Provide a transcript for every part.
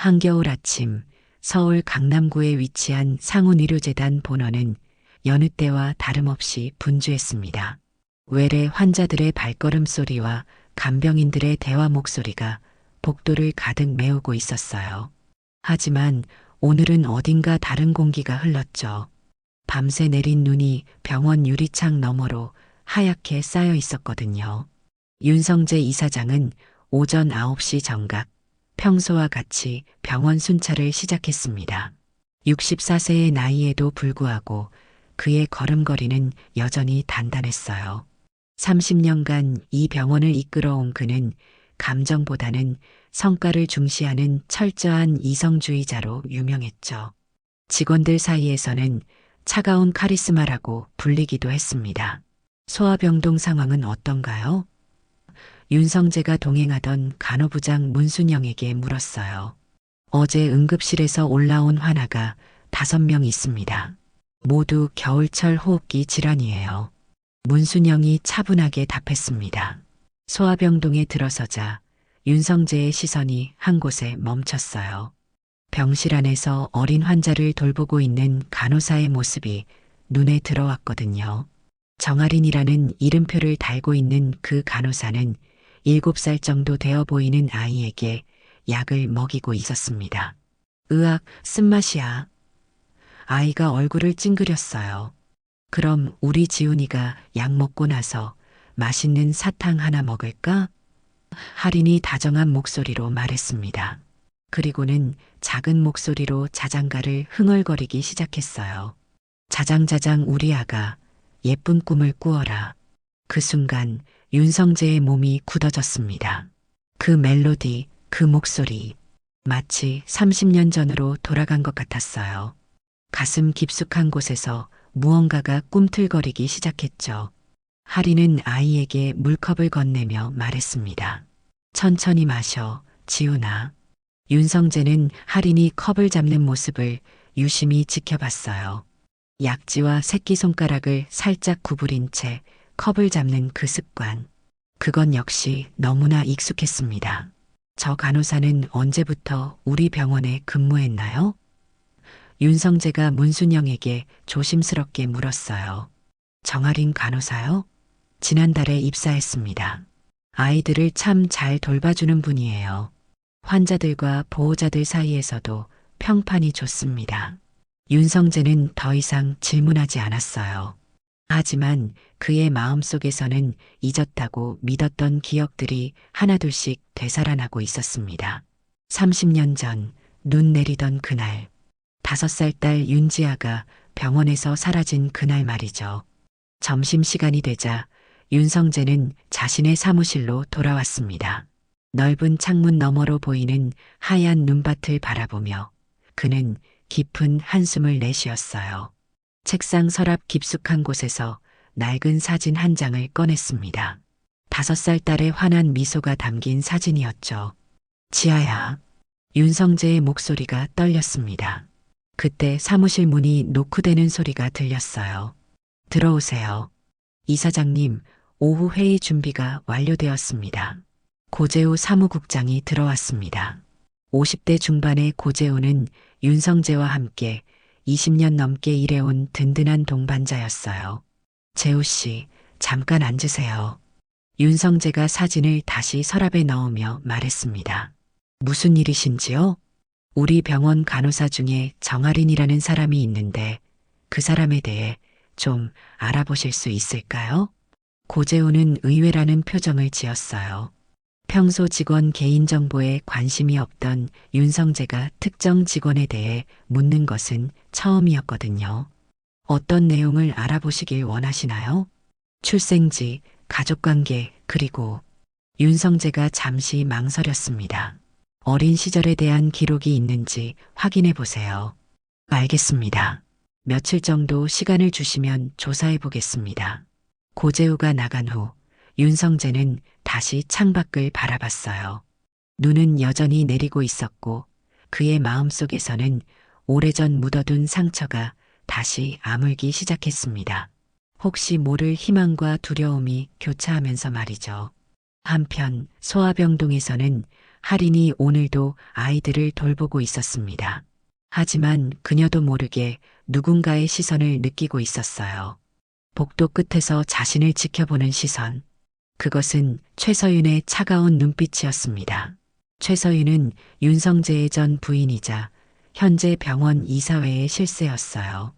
한겨울 아침 서울 강남구에 위치한 상훈의료재단 본원은 여느 때와 다름없이 분주했습니다. 외래 환자들의 발걸음 소리와 간병인들의 대화 목소리가 복도를 가득 메우고 있었어요. 하지만 오늘은 어딘가 다른 공기가 흘렀죠. 밤새 내린 눈이 병원 유리창 너머로 하얗게 쌓여 있었거든요. 윤성재 이사장은 오전 9시 정각 평소와 같이 병원 순찰을 시작했습니다. 64세의 나이에도 불구하고 그의 걸음걸이는 여전히 단단했어요. 30년간 이 병원을 이끌어온 그는 감정보다는 성과를 중시하는 철저한 이성주의자로 유명했죠. 직원들 사이에서는 차가운 카리스마라고 불리기도 했습니다. 소아병동 상황은 어떤가요? 윤성재가 동행하던 간호부장 문순영에게 물었어요. 어제 응급실에서 올라온 환아가 5명 있습니다. 모두 겨울철 호흡기 질환이에요. 문순영이 차분하게 답했습니다. 소아병동에 들어서자 윤성재의 시선이 한 곳에 멈췄어요. 병실 안에서 어린 환자를 돌보고 있는 간호사의 모습이 눈에 들어왔거든요. 정아린이라는 이름표를 달고 있는 그 간호사는 7살 정도 되어 보이는 아이에게 약을 먹이고 있었습니다. 으악, 쓴맛이야. 아이가 얼굴을 찡그렸어요. 그럼 우리 지훈이가 약 먹고 나서 맛있는 사탕 하나 먹을까? 할인이 다정한 목소리로 말했습니다. 그리고는 작은 목소리로 자장가를 흥얼거리기 시작했어요. 자장자장 우리 아가 예쁜 꿈을 꾸어라. 그 순간 윤성재의 몸이 굳어졌습니다. 그 멜로디, 그 목소리, 마치 30년 전으로 돌아간 것 같았어요. 가슴 깊숙한 곳에서 무언가가 꿈틀거리기 시작했죠. 하리는 아이에게 물컵을 건네며 말했습니다. 천천히 마셔, 지훈아. 윤성재는 하린이 컵을 잡는 모습을 유심히 지켜봤어요. 약지와 새끼손가락을 살짝 구부린 채 컵을 잡는 그 습관. 그건 역시 너무나 익숙했습니다. 저 간호사는 언제부터 우리 병원에 근무했나요? 윤성재가 문순영에게 조심스럽게 물었어요. 정아린 간호사요? 지난달에 입사했습니다. 아이들을 참 잘 돌봐주는 분이에요. 환자들과 보호자들 사이에서도 평판이 좋습니다. 윤성재는 더 이상 질문하지 않았어요. 하지만 그의 마음속에서는 잊었다고 믿었던 기억들이 하나둘씩 되살아나고 있었습니다. 30년 전 눈 내리던 그날, 5살 딸 윤지아가 병원에서 사라진 그날 말이죠. 점심시간이 되자 윤성재는 자신의 사무실로 돌아왔습니다. 넓은 창문 너머로 보이는 하얀 눈밭을 바라보며 그는 깊은 한숨을 내쉬었어요. 책상 서랍 깊숙한 곳에서 낡은 사진 한 장을 꺼냈습니다. 5살 딸의 환한 미소가 담긴 사진이었죠. 지아야. 윤성재의 목소리가 떨렸습니다. 그때 사무실 문이 노크대는 소리가 들렸어요. 들어오세요. 이사장님, 오후 회의 준비가 완료되었습니다. 고재호 사무국장이 들어왔습니다. 50대 중반의 고재호는 윤성재와 함께 20년 넘게 일해온 든든한 동반자였어요. 재호 씨, 잠깐 앉으세요. 윤성재가 사진을 다시 서랍에 넣으며 말했습니다. 무슨 일이신지요? 우리 병원 간호사 중에 정아린이라는 사람이 있는데 그 사람에 대해 좀 알아보실 수 있을까요? 고재호는 의외라는 표정을 지었어요. 평소 직원 개인정보에 관심이 없던 윤성재가 특정 직원에 대해 묻는 것은 처음이었거든요. 어떤 내용을 알아보시길 원하시나요? 출생지, 가족관계, 그리고 윤성재가 잠시 망설였습니다. 어린 시절에 대한 기록이 있는지 확인해 보세요. 알겠습니다. 며칠 정도 시간을 주시면 조사해 보겠습니다. 고재우가 나간 후 윤성재는 다시 창밖을 바라봤어요. 눈은 여전히 내리고 있었고 그의 마음속에서는 오래전 묻어둔 상처가 다시 아물기 시작했습니다. 혹시 모를 희망과 두려움이 교차하면서 말이죠. 한편 소아병동에서는 할인이 오늘도 아이들을 돌보고 있었습니다. 하지만 그녀도 모르게 누군가의 시선을 느끼고 있었어요. 복도 끝에서 자신을 지켜보는 시선. 그것은 최서윤의 차가운 눈빛이었습니다. 최서윤은 윤성재의 전 부인이자 현재 병원 이사회의 실세였어요.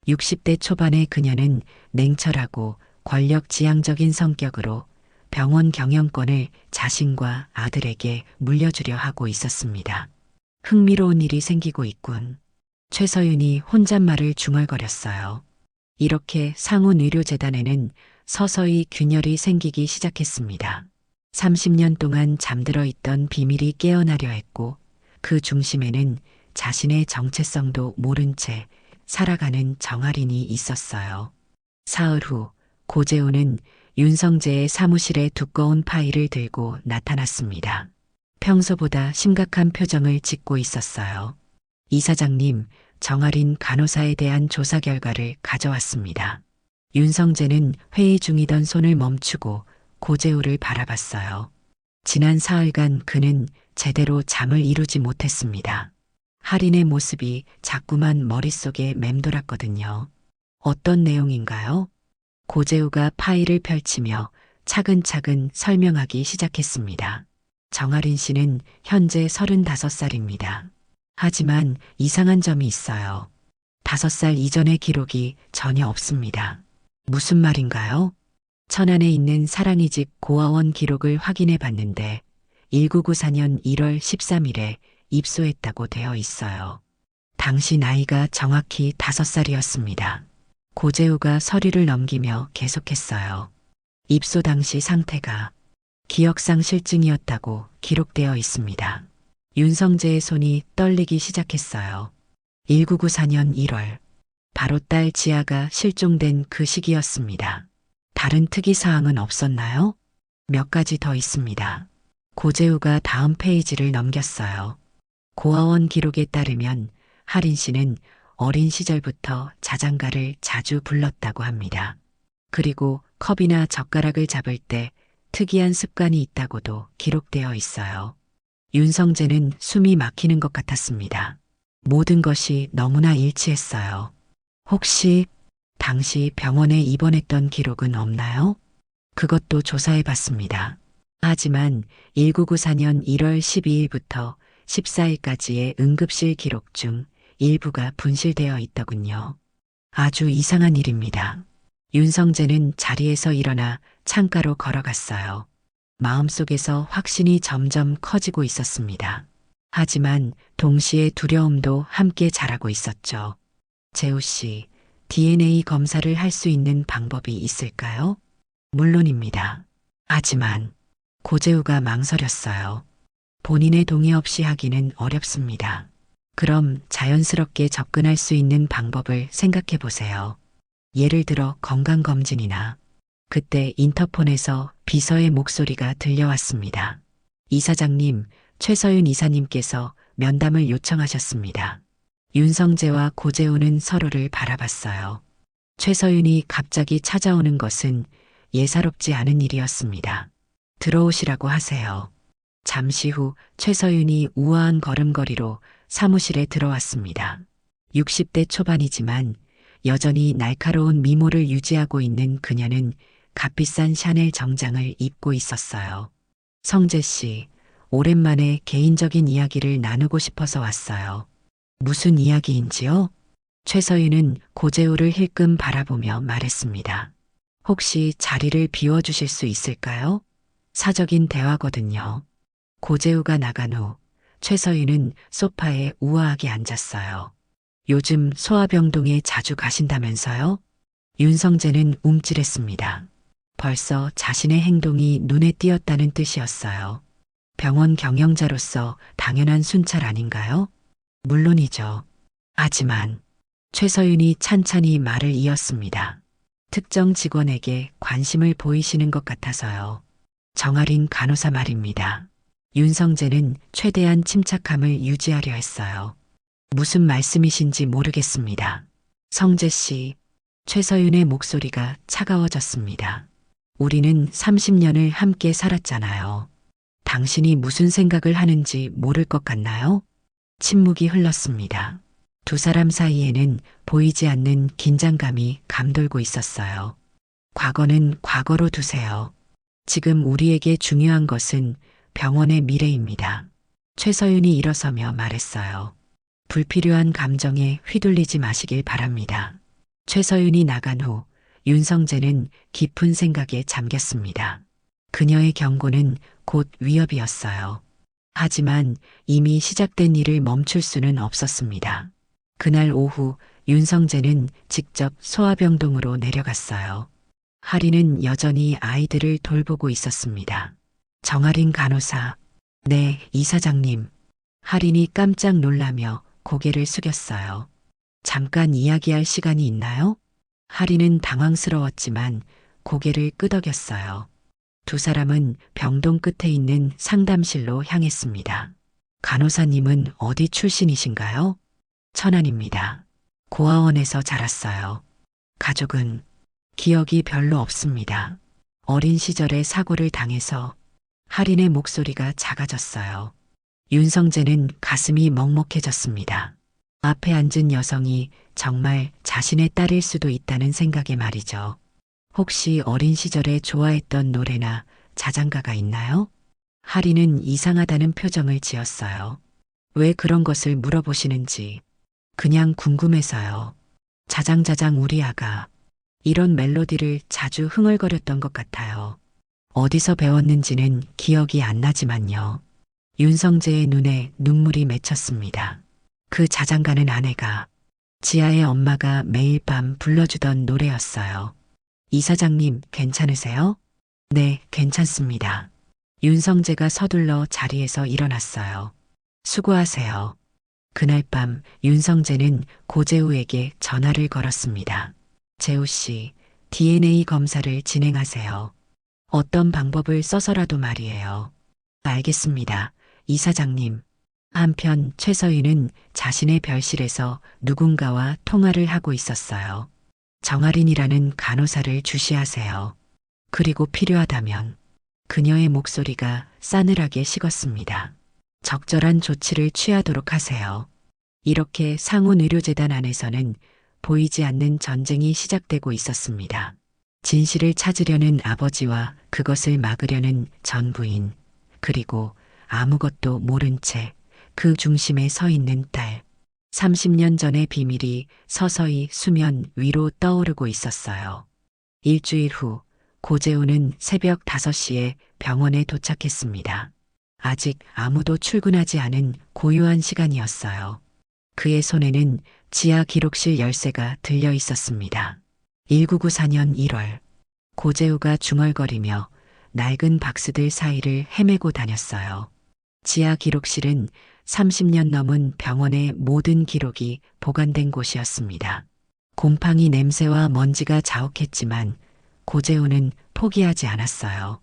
60대 초반의 그녀는 냉철하고 권력지향적인 성격으로 병원 경영권을 자신과 아들에게 물려주려 하고 있었습니다. 흥미로운 일이 생기고 있군. 최서윤이 혼잣말을 중얼거렸어요. 이렇게 상훈의료재단에는 서서히 균열이 생기기 시작했습니다. 30년 동안 잠들어 있던 비밀이 깨어나려 했고 그 중심에는 자신의 정체성도 모른 채 살아가는 정아린이 있었어요. 사흘 후 고재호는 윤성재의 사무실에 두꺼운 파일을 들고 나타났습니다. 평소보다 심각한 표정을 짓고 있었어요. 이사장님, 정아린 간호사에 대한 조사 결과를 가져왔습니다. 윤성재는 회의 중이던 손을 멈추고 고재호를 바라봤어요. 지난 사흘간 그는 제대로 잠을 이루지 못했습니다. 할인의 모습이 자꾸만 머릿속에 맴돌았거든요. 어떤 내용인가요? 고재우가 파일을 펼치며 차근차근 설명하기 시작했습니다. 정아린 씨는 현재 35살입니다. 하지만 이상한 점이 있어요. 5살 이전의 기록이 전혀 없습니다. 무슨 말인가요? 천안에 있는 사랑이 집 고아원 기록을 확인해 봤는데 1994년 1월 13일에 입소했다고 되어 있어요. 당시 나이가 정확히 5살이었습니다. 고재우가 서류를 넘기며 계속했어요. 입소 당시 상태가 기억상실증이었다고 기록되어 있습니다. 윤성재의 손이 떨리기 시작했어요. 1994년 1월, 바로 딸 지아가 실종된 그 시기였습니다. 다른 특이사항은 없었나요? 몇 가지 더 있습니다. 고재우가 다음 페이지를 넘겼어요. 고아원 기록에 따르면 할인 씨는 어린 시절부터 자장가를 자주 불렀다고 합니다. 그리고 컵이나 젓가락을 잡을 때 특이한 습관이 있다고도 기록되어 있어요. 윤성재는 숨이 막히는 것 같았습니다. 모든 것이 너무나 일치했어요. 혹시 당시 병원에 입원했던 기록은 없나요? 그것도 조사해 봤습니다. 하지만 1994년 1월 12일부터 14일까지의 응급실 기록 중 일부가 분실되어 있더군요. 아주 이상한 일입니다. 윤성재는 자리에서 일어나 창가로 걸어갔어요. 마음속에서 확신이 점점 커지고 있었습니다. 하지만 동시에 두려움도 함께 자라고 있었죠. 재우 씨, DNA 검사를 할 수 있는 방법이 있을까요? 물론입니다. 하지만 고재우가 망설였어요. 본인의 동의 없이 하기는 어렵습니다. 그럼 자연스럽게 접근할 수 있는 방법을 생각해 보세요. 예를 들어 건강검진이나. 그때 인터폰에서 비서의 목소리가 들려왔습니다. 이사장님, 최서윤 이사님께서 면담을 요청하셨습니다. 윤성재와 고재우는 서로를 바라봤어요. 최서윤이 갑자기 찾아오는 것은 예사롭지 않은 일이었습니다. 들어오시라고 하세요. 잠시 후 최서윤이 우아한 걸음걸이로 사무실에 들어왔습니다. 60대 초반이지만 여전히 날카로운 미모를 유지하고 있는 그녀는 값비싼 샤넬 정장을 입고 있었어요. 성재 씨, 오랜만에 개인적인 이야기를 나누고 싶어서 왔어요. 무슨 이야기인지요? 최서윤은 고재우를 힐끔 바라보며 말했습니다. 혹시 자리를 비워주실 수 있을까요? 사적인 대화거든요. 고재우가 나간 후 최서윤은 소파에 우아하게 앉았어요. 요즘 소아병동에 자주 가신다면서요? 윤성재는 움찔했습니다. 벌써 자신의 행동이 눈에 띄었다는 뜻이었어요. 병원 경영자로서 당연한 순찰 아닌가요? 물론이죠. 하지만 최서윤이 찬찬히 말을 이었습니다. 특정 직원에게 관심을 보이시는 것 같아서요. 정아린 간호사 말입니다. 윤성재는 최대한 침착함을 유지하려 했어요. 무슨 말씀이신지 모르겠습니다. 성재 씨, 최서윤의 목소리가 차가워졌습니다. 우리는 30년을 함께 살았잖아요. 당신이 무슨 생각을 하는지 모를 것 같나요? 침묵이 흘렀습니다. 두 사람 사이에는 보이지 않는 긴장감이 감돌고 있었어요. 과거는 과거로 두세요. 지금 우리에게 중요한 것은 병원의 미래입니다. 최서윤이 일어서며 말했어요. 불필요한 감정에 휘둘리지 마시길 바랍니다. 최서윤이 나간 후 윤성재는 깊은 생각에 잠겼습니다. 그녀의 경고는 곧 위협이었어요. 하지만 이미 시작된 일을 멈출 수는 없었습니다. 그날 오후 윤성재는 직접 소아병동으로 내려갔어요. 하리는 여전히 아이들을 돌보고 있었습니다. 정아린 간호사, 네, 이사장님. 하린이 깜짝 놀라며 고개를 숙였어요. 잠깐 이야기할 시간이 있나요? 하린은 당황스러웠지만 고개를 끄덕였어요. 두 사람은 병동 끝에 있는 상담실로 향했습니다. 간호사님은 어디 출신이신가요? 천안입니다. 고아원에서 자랐어요. 가족은 기억이 별로 없습니다. 어린 시절에 사고를 당해서 하린의 목소리가 작아졌어요. 윤성재는 가슴이 먹먹해졌습니다. 앞에 앉은 여성이 정말 자신의 딸일 수도 있다는 생각에 말이죠. 혹시 어린 시절에 좋아했던 노래나 자장가가 있나요? 하리는 이상하다는 표정을 지었어요. 왜 그런 것을 물어보시는지. 그냥 궁금해서요. 자장자장 우리 아가. 이런 멜로디를 자주 흥얼거렸던 것 같아요. 어디서 배웠는지는 기억이 안 나지만요. 윤성재의 눈에 눈물이 맺혔습니다. 그 자장가는 아내가, 지아의 엄마가 매일 밤 불러주던 노래였어요. 이사장님, 괜찮으세요? 네, 괜찮습니다. 윤성재가 서둘러 자리에서 일어났어요. 수고하세요. 그날 밤 윤성재는 고재우에게 전화를 걸었습니다. 재우 씨, DNA 검사를 진행하세요. 어떤 방법을 써서라도 말이에요. 알겠습니다. 이사장님. 한편 최서윤은 자신의 별실에서 누군가와 통화를 하고 있었어요. 정아린이라는 간호사를 주시하세요. 그리고 필요하다면 그녀의 목소리가 싸늘하게 식었습니다. 적절한 조치를 취하도록 하세요. 이렇게 상훈의료재단 안에서는 보이지 않는 전쟁이 시작되고 있었습니다. 진실을 찾으려는 아버지와 그것을 막으려는 전 부인, 그리고 아무것도 모른 채 그 중심에 서 있는 딸. 30년 전의 비밀이 서서히 수면 위로 떠오르고 있었어요. 일주일 후 고재우는 새벽 5시에 병원에 도착했습니다. 아직 아무도 출근하지 않은 고요한 시간이었어요. 그의 손에는 지하 기록실 열쇠가 들려 있었습니다. 1994년 1월 고재우가 중얼거리며 낡은 박스들 사이를 헤매고 다녔어요. 지하 기록실은 30년 넘은 병원의 모든 기록이 보관된 곳이었습니다. 곰팡이 냄새와 먼지가 자욱했지만 고재우는 포기하지 않았어요.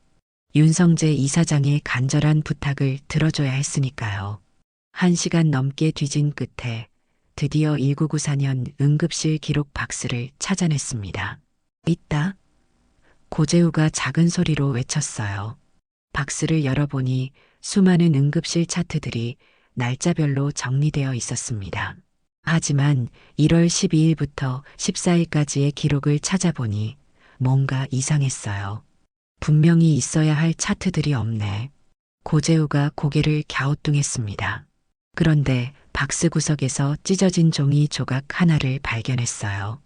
윤성재 이사장의 간절한 부탁을 들어줘야 했으니까요. 1시간 넘게 뒤진 끝에 드디어 1994년 응급실 기록 박스를 찾아냈습니다. 있다. 고재우가 작은 소리로 외쳤어요. 박스를 열어보니 수많은 응급실 차트들이 날짜별로 정리되어 있었습니다. 하지만 1월 12일부터 14일까지의 기록을 찾아보니 뭔가 이상했어요. 분명히 있어야 할 차트들이 없네. 고재우가 고개를 갸우뚱했습니다. 그런데 박스 구석에서 찢어진 종이 조각 하나를 발견했어요.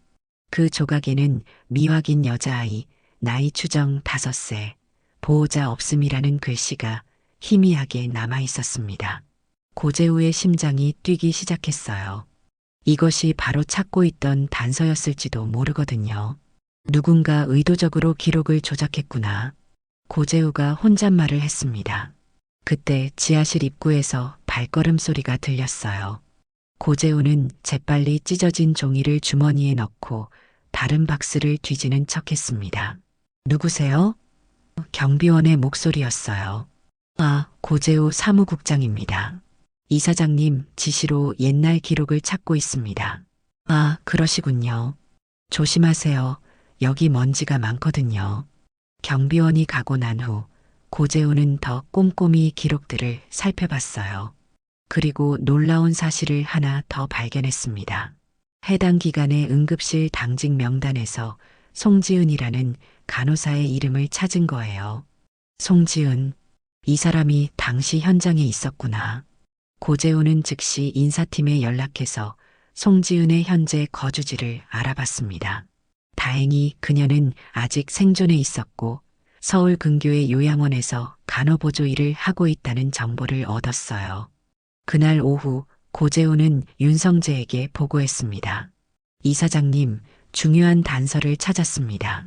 그 조각에는 미확인 여자아이, 나이 추정 5세, 보호자 없음이라는 글씨가 희미하게 남아 있었습니다. 고재우의 심장이 뛰기 시작했어요. 이것이 바로 찾고 있던 단서였을지도 모르거든요. 누군가 의도적으로 기록을 조작했구나. 고재우가 혼잣말을 했습니다. 그때 지하실 입구에서 발걸음 소리가 들렸어요. 고재우는 재빨리 찢어진 종이를 주머니에 넣고 다른 박스를 뒤지는 척했습니다. 누구세요? 경비원의 목소리였어요. 아, 고재우 사무국장입니다. 이사장님 지시로 옛날 기록을 찾고 있습니다. 아, 그러시군요. 조심하세요. 여기 먼지가 많거든요. 경비원이 가고 난 후 고재호는 더 꼼꼼히 기록들을 살펴봤어요. 그리고 놀라운 사실을 하나 더 발견했습니다. 해당 기간의 응급실 당직 명단에서 송지은이라는 간호사의 이름을 찾은 거예요. 송지은, 이 사람이 당시 현장에 있었구나. 고재호는 즉시 인사팀에 연락해서 송지은의 현재 거주지를 알아봤습니다. 다행히 그녀는 아직 생존해 있었고 서울 근교의 요양원에서 간호보조 일을 하고 있다는 정보를 얻었어요. 그날 오후 고재호는 윤성재에게 보고했습니다. 이사장님, 중요한 단서를 찾았습니다.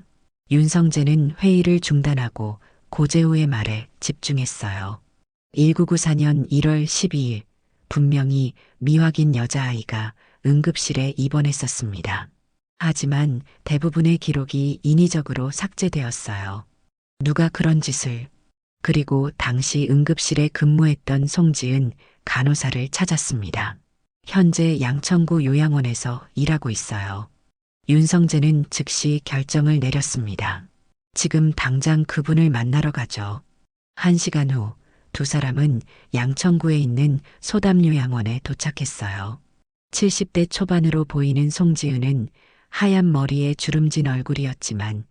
윤성재는 회의를 중단하고 고재호의 말에 집중했어요. 1994년 1월 12일 분명히 미확인 여자아이가 응급실에 입원했었습니다. 하지만 대부분의 기록이 인위적으로 삭제되었어요. 누가 그런 짓을? 그리고 당시 응급실에 근무했던 송지은 간호사를 찾았습니다. 현재 양천구 요양원에서 일하고 있어요. 윤성재는 즉시 결정을 내렸습니다. 지금 당장 그분을 만나러 가죠. 1시간 후 두 사람은 양천구에 있는 소담요양원에 도착했어요. 70대 초반으로 보이는 송지은은 하얀 머리에 주름진 얼굴이었지만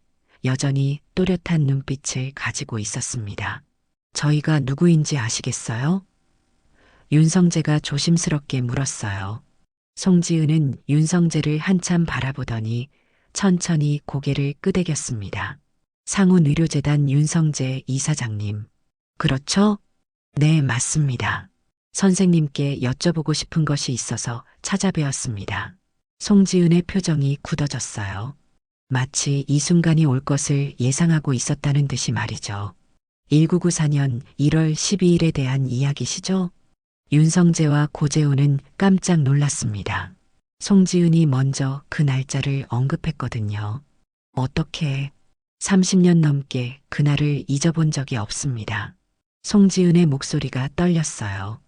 여전히 또렷한 눈빛을 가지고 있었습니다. 저희가 누구인지 아시겠어요? 윤성재가 조심스럽게 물었어요. 송지은은 윤성재를 한참 바라보더니 천천히 고개를 끄덕였습니다. 상훈의료재단 윤성재 이사장님. 그렇죠? 네, 맞습니다. 선생님께 여쭤보고 싶은 것이 있어서 찾아뵈었습니다. 송지은의 표정이 굳어졌어요. 마치 이 순간이 올 것을 예상하고 있었다는 듯이 말이죠. 1994년 1월 12일에 대한 이야기시죠? 윤성재와 고재호는 깜짝 놀랐습니다. 송지은이 먼저 그 날짜를 언급했거든요. 어떻게 30년 넘게 그날을 잊어본 적이 없습니다. 송지은의 목소리가 떨렸어요.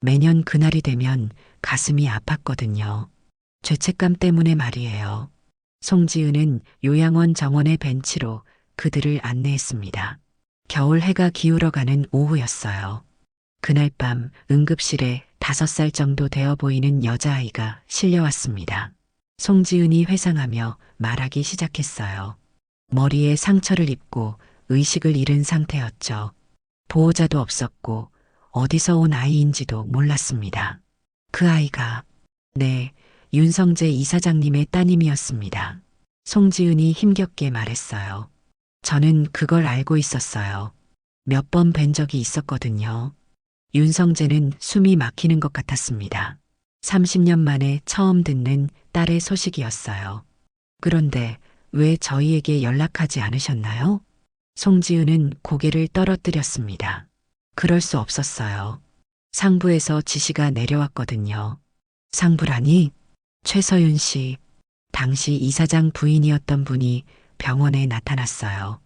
매년 그날이 되면 가슴이 아팠거든요. 죄책감 때문에 말이에요. 송지은은 요양원 정원의 벤치로 그들을 안내했습니다. 겨울 해가 기울어가는 오후였어요. 그날 밤 응급실에 5살 정도 되어 보이는 여자아이가 실려왔습니다. 송지은이 회상하며 말하기 시작했어요. 머리에 상처를 입고 의식을 잃은 상태였죠. 보호자도 없었고 어디서 온 아이인지도 몰랐습니다. 그 아이가 네, 윤성재 이사장님의 따님이었습니다. 송지은이 힘겹게 말했어요. 저는 그걸 알고 있었어요. 몇 번 뵌 적이 있었거든요. 윤성재는 숨이 막히는 것 같았습니다. 30년 만에 처음 듣는 딸의 소식이었어요. 그런데 왜 저희에게 연락하지 않으셨나요? 송지은은 고개를 떨어뜨렸습니다. 그럴 수 없었어요. 상부에서 지시가 내려왔거든요. 상부라니? 최서윤 씨, 당시 이사장 부인이었던 분이 병원에 나타났어요.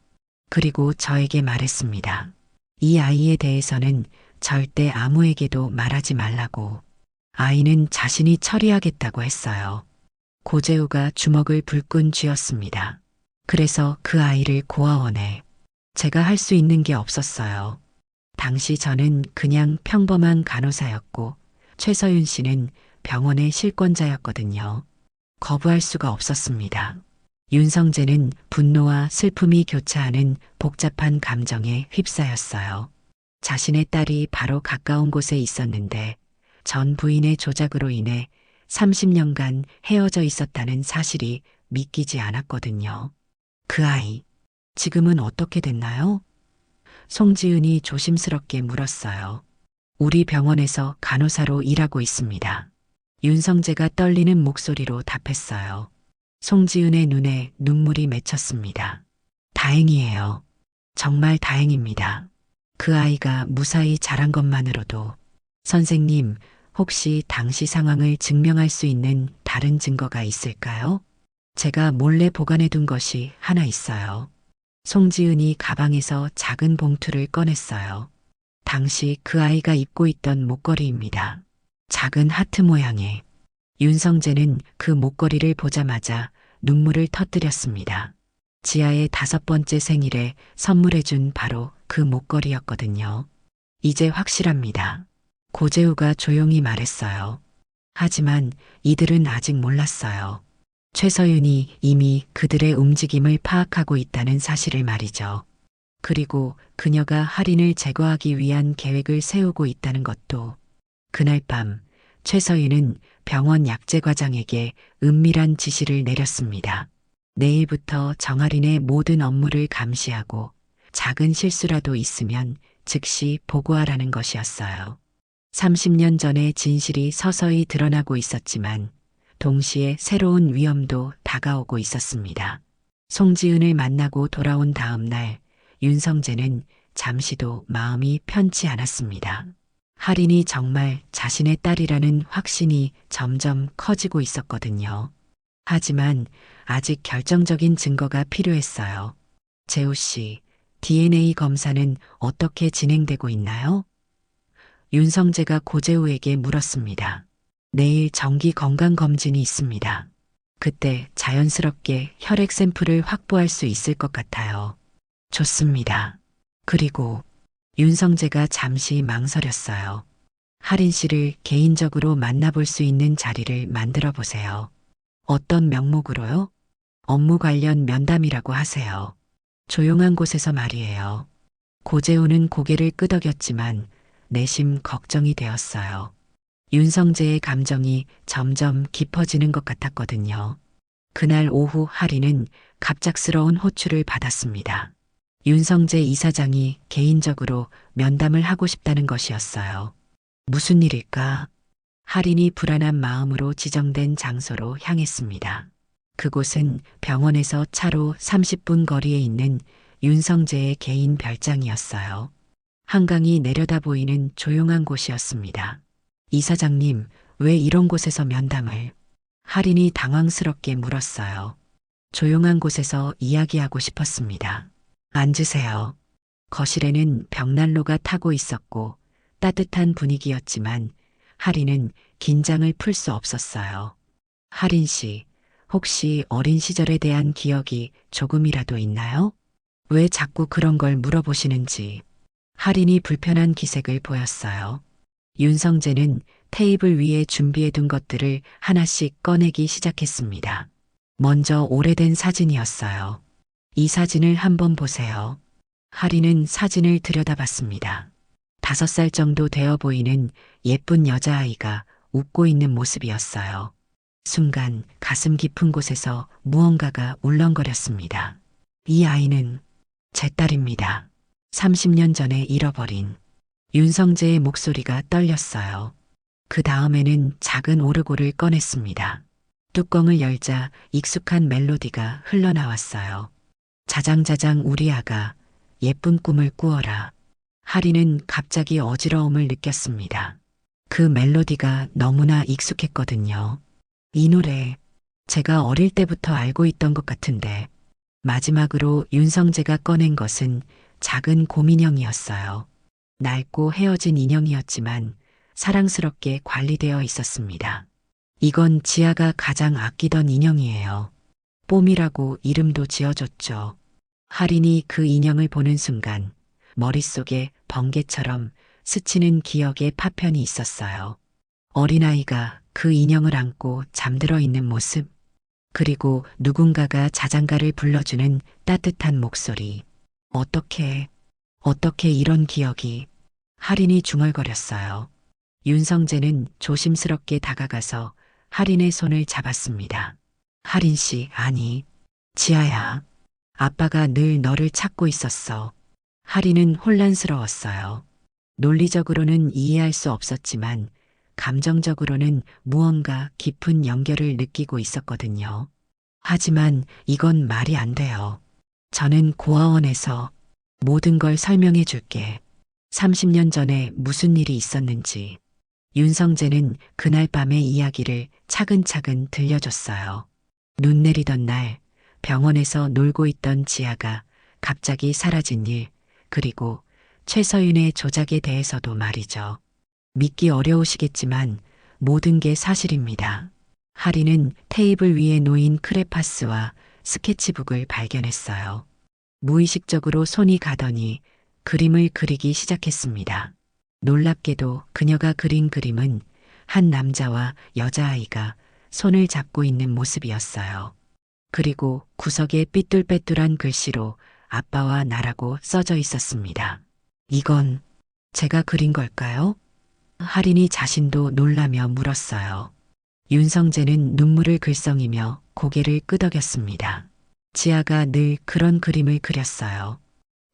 그리고 저에게 말했습니다. 이 아이에 대해서는 절대 아무에게도 말하지 말라고. 아이는 자신이 처리하겠다고 했어요. 고재우가 주먹을 불끈 쥐었습니다. 그래서 그 아이를 고아원에 제가 할 수 있는 게 없었어요. 당시 저는 그냥 평범한 간호사였고 최서윤 씨는 병원의 실권자였거든요. 거부할 수가 없었습니다. 윤성재는 분노와 슬픔이 교차하는 복잡한 감정에 휩싸였어요. 자신의 딸이 바로 가까운 곳에 있었는데 전 부인의 조작으로 인해 30년간 헤어져 있었다는 사실이 믿기지 않았거든요. 그 아이, 지금은 어떻게 됐나요? 송지은이 조심스럽게 물었어요. 우리 병원에서 간호사로 일하고 있습니다. 윤성재가 떨리는 목소리로 답했어요. 송지은의 눈에 눈물이 맺혔습니다. 다행이에요. 정말 다행입니다. 그 아이가 무사히 자란 것만으로도. 선생님, 혹시 당시 상황을 증명할 수 있는 다른 증거가 있을까요? 제가 몰래 보관해둔 것이 하나 있어요. 송지은이 가방에서 작은 봉투를 꺼냈어요. 당시 그 아이가 입고 있던 목걸이입니다. 작은 하트 모양의. 윤성재는 그 목걸이를 보자마자 눈물을 터뜨렸습니다. 지아의 5번째 생일에 선물해준 바로 그 목걸이였거든요. 이제 확실합니다. 고재우가 조용히 말했어요. 하지만 이들은 아직 몰랐어요. 최서윤이 이미 그들의 움직임을 파악하고 있다는 사실을 말이죠. 그리고 그녀가 할인을 제거하기 위한 계획을 세우고 있다는 것도. 그날 밤 최서윤은 병원 약제과장에게 은밀한 지시를 내렸습니다. 내일부터 정할인의 모든 업무를 감시하고 작은 실수라도 있으면 즉시 보고하라는 것이었어요. 30년 전의 진실이 서서히 드러나고 있었지만 동시에 새로운 위험도 다가오고 있었습니다. 송지은을 만나고 돌아온 다음 날 윤성재는 잠시도 마음이 편치 않았습니다. 할인이 정말 자신의 딸이라는 확신이 점점 커지고 있었거든요. 하지만 아직 결정적인 증거가 필요했어요. 재우 씨, DNA 검사는 어떻게 진행되고 있나요? 윤성재가 고재우에게 물었습니다. 내일 정기 건강검진이 있습니다. 그때 자연스럽게 혈액 샘플을 확보할 수 있을 것 같아요. 좋습니다. 그리고 윤성재가 잠시 망설였어요. 할인 씨를 개인적으로 만나볼 수 있는 자리를 만들어 보세요. 어떤 명목으로요? 업무 관련 면담이라고 하세요. 조용한 곳에서 말이에요. 고재우는 고개를 끄덕였지만 내심 걱정이 되었어요. 윤성재의 감정이 점점 깊어지는 것 같았거든요. 그날 오후 할인은 갑작스러운 호출을 받았습니다. 윤성재 이사장이 개인적으로 면담을 하고 싶다는 것이었어요. 무슨 일일까? 할인이 불안한 마음으로 지정된 장소로 향했습니다. 그곳은 병원에서 차로 30분 거리에 있는 윤성재의 개인 별장이었어요. 한강이 내려다 보이는 조용한 곳이었습니다. 이사장님, 왜 이런 곳에서 면담을? 할인이 당황스럽게 물었어요. 조용한 곳에서 이야기하고 싶었습니다. 앉으세요. 거실에는 벽난로가 타고 있었고 따뜻한 분위기였지만 할인은 긴장을 풀 수 없었어요. 할인 씨, 혹시 어린 시절에 대한 기억이 조금이라도 있나요? 왜 자꾸 그런 걸 물어보시는지. 할인이 불편한 기색을 보였어요. 윤성재는 테이블 위에 준비해둔 것들을 하나씩 꺼내기 시작했습니다. 먼저 오래된 사진이었어요. 이 사진을 한번 보세요. 할인은 사진을 들여다봤습니다. 5살 정도 되어 보이는 예쁜 여자아이가 웃고 있는 모습이었어요. 순간 가슴 깊은 곳에서 무언가가 울렁거렸습니다. 이 아이는 제 딸입니다. 30년 전에 잃어버린. 윤성재의 목소리가 떨렸어요. 그 다음에는 작은 오르골을 꺼냈습니다. 뚜껑을 열자 익숙한 멜로디가 흘러나왔어요. 자장자장 우리 아가 예쁜 꿈을 꾸어라. 할인은 갑자기 어지러움을 느꼈습니다. 그 멜로디가 너무나 익숙했거든요. 이 노래 제가 어릴 때부터 알고 있던 것 같은데. 마지막으로 윤성재가 꺼낸 것은 작은 곰인형이었어요. 낡고 헤어진 인형이었지만 사랑스럽게 관리되어 있었습니다. 이건 지아가 가장 아끼던 인형이에요. 뽐이라고 이름도 지어줬죠. 할인이 그 인형을 보는 순간 머릿속에 번개처럼 스치는 기억의 파편이 있었어요. 어린아이가 그 인형을 안고 잠들어 있는 모습, 그리고 누군가가 자장가를 불러주는 따뜻한 목소리. 어떻게 이런 기억이. 할인이 중얼거렸어요. 윤성재는 조심스럽게 다가가서 할인의 손을 잡았습니다. 할인 씨, 아니, 지아야. 아빠가 늘 너를 찾고 있었어. 할인은 혼란스러웠어요. 논리적으로는 이해할 수 없었지만 감정적으로는 무언가 깊은 연결을 느끼고 있었거든요. 하지만 이건 말이 안 돼요. 저는 고아원에서 모든 걸 설명해 줄게. 30년 전에 무슨 일이 있었는지. 윤성재는 그날 밤의 이야기를 차근차근 들려줬어요. 눈 내리던 날 병원에서 놀고 있던 지아가 갑자기 사라진 일, 그리고 최서윤의 조작에 대해서도 말이죠. 믿기 어려우시겠지만 모든 게 사실입니다. 할인은 테이블 위에 놓인 크레파스와 스케치북을 발견했어요. 무의식적으로 손이 가더니 그림을 그리기 시작했습니다. 놀랍게도 그녀가 그린 그림은 한 남자와 여자아이가 손을 잡고 있는 모습이었어요. 그리고 구석에 삐뚤빼뚤한 글씨로 아빠와 나라고 써져 있었습니다. 이건 제가 그린 걸까요? 할인이 자신도 놀라며 물었어요. 윤성재는 눈물을 글썽이며 고개를 끄덕였습니다. 지아가 늘 그런 그림을 그렸어요.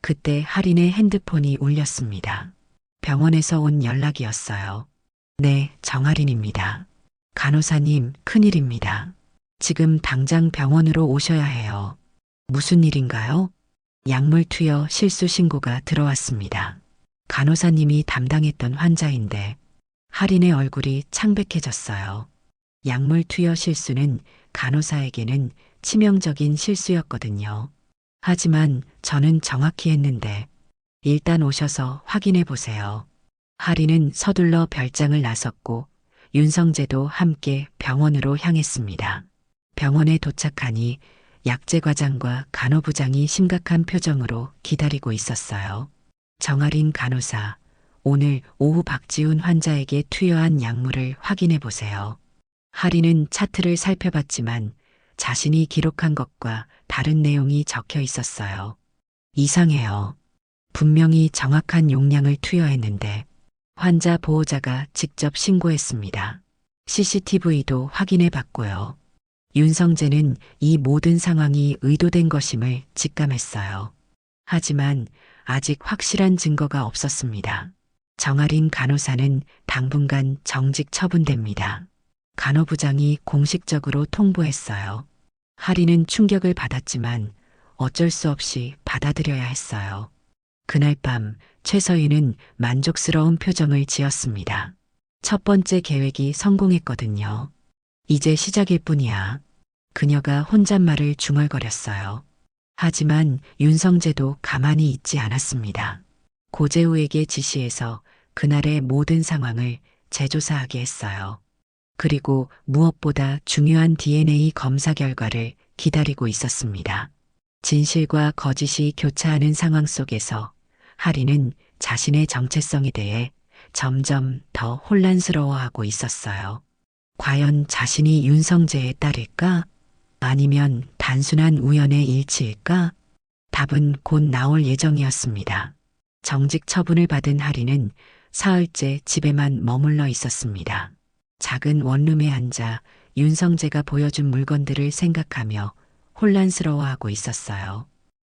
그때 할인의 핸드폰이 울렸습니다. 병원에서 온 연락이었어요. 네, 정할인입니다. 간호사님, 큰일입니다. 지금 당장 병원으로 오셔야 해요. 무슨 일인가요? 약물 투여 실수 신고가 들어왔습니다. 간호사님이 담당했던 환자인데 할인의 얼굴이 창백해졌어요. 약물 투여 실수는 간호사에게는 치명적인 실수였거든요. 하지만 저는 정확히 했는데 일단 오셔서 확인해 보세요. 할인은 서둘러 별장을 나섰고 윤성재도 함께 병원으로 향했습니다. 병원에 도착하니 약제과장과 간호부장이 심각한 표정으로 기다리고 있었어요. 정할인 간호사, 오늘 오후 박지훈 환자에게 투여한 약물을 확인해 보세요. 할인은 차트를 살펴봤지만 자신이 기록한 것과 다른 내용이 적혀 있었어요. 이상해요. 분명히 정확한 용량을 투여했는데 환자 보호자가 직접 신고했습니다. CCTV도 확인해 봤고요. 윤성재는 이 모든 상황이 의도된 것임을 직감했어요. 하지만 아직 확실한 증거가 없었습니다. 정할인 간호사는 당분간 정직 처분됩니다. 간호부장이 공식적으로 통보했어요. 할인은 충격을 받았지만 어쩔 수 없이 받아들여야 했어요. 그날 밤 최서윤은 만족스러운 표정을 지었습니다. 첫 번째 계획이 성공했거든요. 이제 시작일 뿐이야. 그녀가 혼잣말을 중얼거렸어요. 하지만 윤성재도 가만히 있지 않았습니다. 고재우에게 지시해서 그날의 모든 상황을 재조사하게 했어요. 그리고 무엇보다 중요한 DNA 검사 결과를 기다리고 있었습니다. 진실과 거짓이 교차하는 상황 속에서 할인은 자신의 정체성에 대해 점점 더 혼란스러워하고 있었어요. 과연 자신이 윤성재의 딸일까? 아니면 단순한 우연의 일치일까? 답은 곧 나올 예정이었습니다. 정직 처분을 받은 할인은 사흘째 집에만 머물러 있었습니다. 작은 원룸에 앉아 윤성재가 보여준 물건들을 생각하며 혼란스러워하고 있었어요.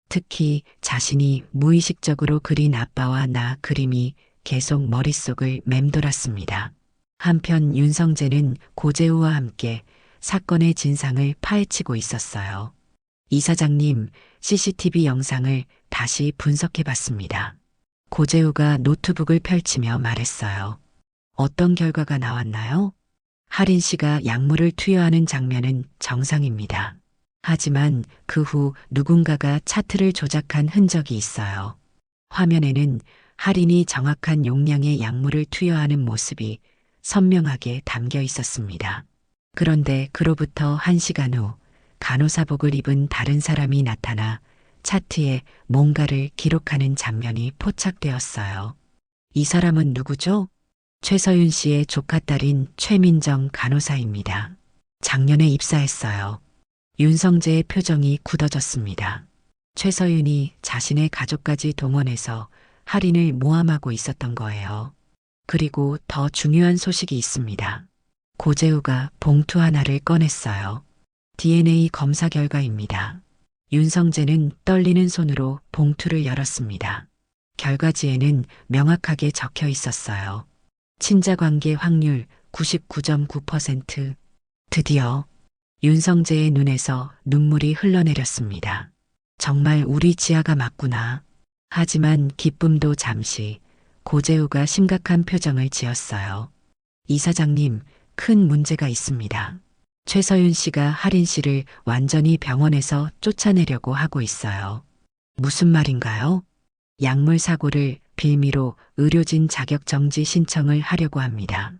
특히 자신이 무의식적으로 그린 아빠와 나 그림이 계속 머릿속을 맴돌았습니다. 한편 윤성재는 고재우와 함께 사건의 진상을 파헤치고 있었어요. 이사장님, CCTV 영상을 다시 분석해 봤습니다. 고재우가 노트북을 펼치며 말했어요. 어떤 결과가 나왔나요? 할인 씨가 약물을 투여하는 장면은 정상입니다. 하지만 그 후 누군가가 차트를 조작한 흔적이 있어요. 화면에는 할인이 정확한 용량의 약물을 투여하는 모습이 선명하게 담겨 있었습니다. 그런데 그로부터 1시간 후 간호사복을 입은 다른 사람이 나타나 차트에 뭔가를 기록하는 장면이 포착되었어요. 이 사람은 누구죠? 최서윤 씨의 조카딸인 최민정 간호사입니다. 작년에 입사했어요. 윤성재의 표정이 굳어졌습니다. 최서윤이 자신의 가족까지 동원해서 할인을 모함하고 있었던 거예요. 그리고 더 중요한 소식이 있습니다. 고재우가 봉투 하나를 꺼냈어요. DNA 검사 결과입니다. 윤성재는 떨리는 손으로 봉투를 열었습니다. 결과지에는 명확하게 적혀 있었어요. 친자관계 확률 99.9%. 드디어 윤성재의 눈에서 눈물이 흘러내렸습니다. 정말 우리 지아가 맞구나. 하지만 기쁨도 잠시 고재우가 심각한 표정을 지었어요. 이사장님, 큰 문제가 있습니다. 최서윤 씨가 할인 씨를 완전히 병원에서 쫓아내려고 하고 있어요. 무슨 말인가요? 약물 사고를 빌미로 의료진 자격 정지 신청을 하려고 합니다.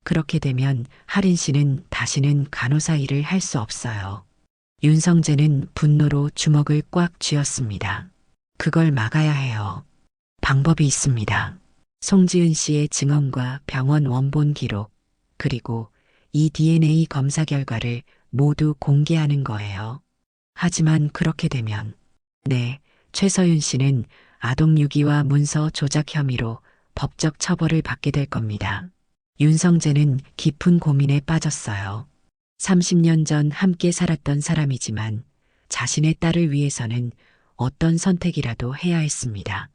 그렇게 되면 할인 씨는 다시는 간호사 일을 할 수 없어요. 윤성재는 분노로 주먹을 꽉 쥐었습니다. 그걸 막아야 해요. 방법이 있습니다. 송지은 씨의 증언과 병원 원본 기록, 그리고 이 DNA 검사 결과를 모두 공개하는 거예요. 하지만 그렇게 되면, 네, 최서윤 씨는 아동 유기와 문서 조작 혐의로 법적 처벌을 받게 될 겁니다. 윤성재는 깊은 고민에 빠졌어요. 30년 전 함께 살았던 사람이지만 자신의 딸을 위해서는 어떤 선택이라도 해야 했습니다.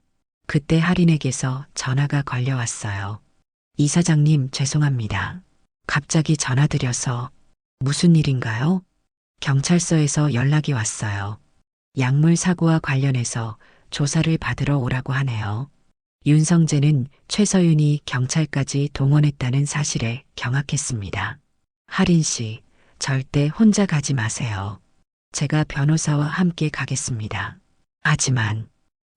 그때 할인에게서 전화가 걸려왔어요. 이사장님, 죄송합니다. 갑자기 전화드려서 무슨 일인가요? 경찰서에서 연락이 왔어요. 약물 사고와 관련해서 조사를 받으러 오라고 하네요. 윤성재는 최서윤이 경찰까지 동원했다는 사실에 경악했습니다. 할인 씨, 절대 혼자 가지 마세요. 제가 변호사와 함께 가겠습니다. 하지만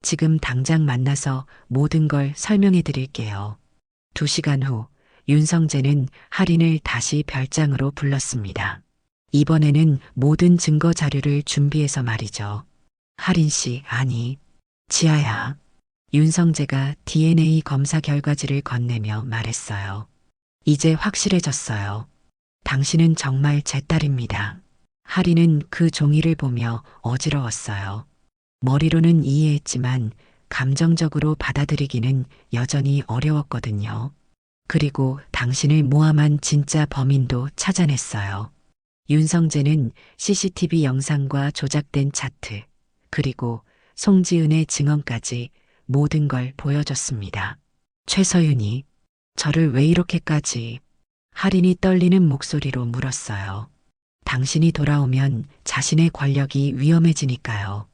지금 당장 만나서 모든 걸 설명해 드릴게요. 2시간 후 윤성재는 할인을 다시 별장으로 불렀습니다. 이번에는 모든 증거 자료를 준비해서 말이죠. 할인 씨, 아니, 지아야. 윤성재가 DNA 검사 결과지를 건네며 말했어요. 이제 확실해졌어요. 당신은 정말 제 딸입니다. 할인은 그 종이를 보며 어지러웠어요. 머리로는 이해했지만 감정적으로 받아들이기는 여전히 어려웠거든요. 그리고 당신을 모함한 진짜 범인도 찾아냈어요. 윤성재는 CCTV 영상과 조작된 차트, 그리고 송지은의 증언까지 모든 걸 보여줬습니다. 최서윤이 저를 왜 이렇게까지? 할인이 떨리는 목소리로 물었어요. 당신이 돌아오면 자신의 권력이 위험해지니까요.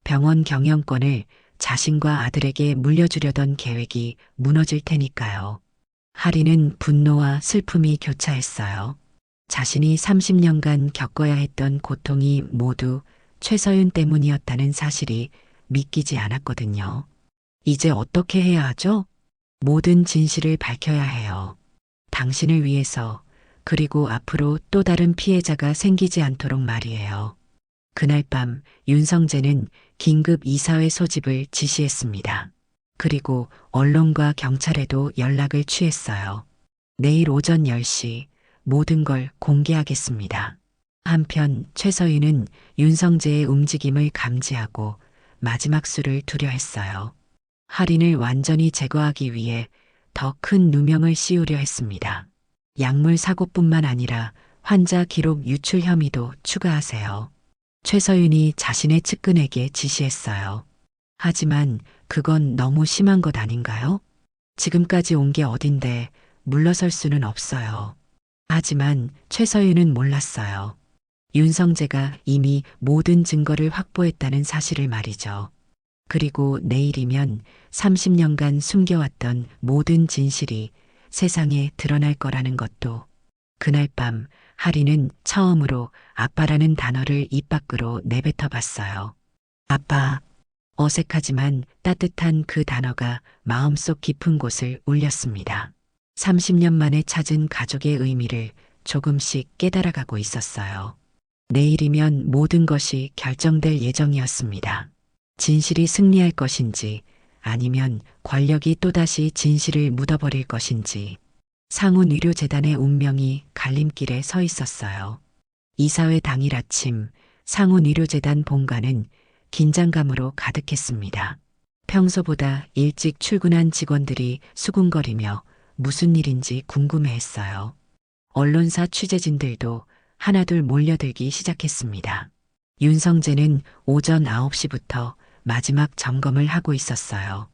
병원 경영권을 자신과 아들에게 물려주려던 계획이 무너질 테니까요. 할인은 분노와 슬픔이 교차했어요. 자신이 30년간 겪어야 했던 고통이 모두 최서윤 때문이었다는 사실이 믿기지 않았거든요. 이제 어떻게 해야 하죠? 모든 진실을 밝혀야 해요. 당신을 위해서, 그리고 앞으로 또 다른 피해자가 생기지 않도록 말이에요. 그날 밤 윤성재는 긴급 이사회 소집을 지시했습니다. 그리고 언론과 경찰에도 연락을 취했어요. 내일 오전 10시 모든 걸 공개하겠습니다. 한편 최서윤은 윤성재의 움직임을 감지하고 마지막 수를 두려 했어요. 할인을 완전히 제거하기 위해 더 큰 누명을 씌우려 했습니다. 약물 사고뿐만 아니라 환자 기록 유출 혐의도 추가하세요. 최서윤이 자신의 측근에게 지시했어요. 하지만 그건 너무 심한 것 아닌가요? 지금까지 온 게 어딘데 물러설 수는 없어요. 하지만 최서윤은 몰랐어요. 윤성재가 이미 모든 증거를 확보했다는 사실을 말이죠. 그리고 내일이면 30년간 숨겨왔던 모든 진실이 세상에 드러날 거라는 것도. 그날 밤 할인은 처음으로 아빠라는 단어를 입 밖으로 내뱉어 봤어요. 아빠. 어색하지만 따뜻한 그 단어가 마음속 깊은 곳을 울렸습니다. 30년 만에 찾은 가족의 의미를 조금씩 깨달아가고 있었어요. 내일이면 모든 것이 결정될 예정이었습니다. 진실이 승리할 것인지 아니면 권력이 또다시 진실을 묻어버릴 것인지. 상훈의료재단의 운명이 갈림길에 서 있었어요. 이사회 당일 아침 상훈의료재단 본관은 긴장감으로 가득했습니다. 평소보다 일찍 출근한 직원들이 수군거리며 무슨 일인지 궁금해했어요. 언론사 취재진들도 하나둘 몰려들기 시작했습니다. 윤성재는 오전 9시부터 마지막 점검을 하고 있었어요.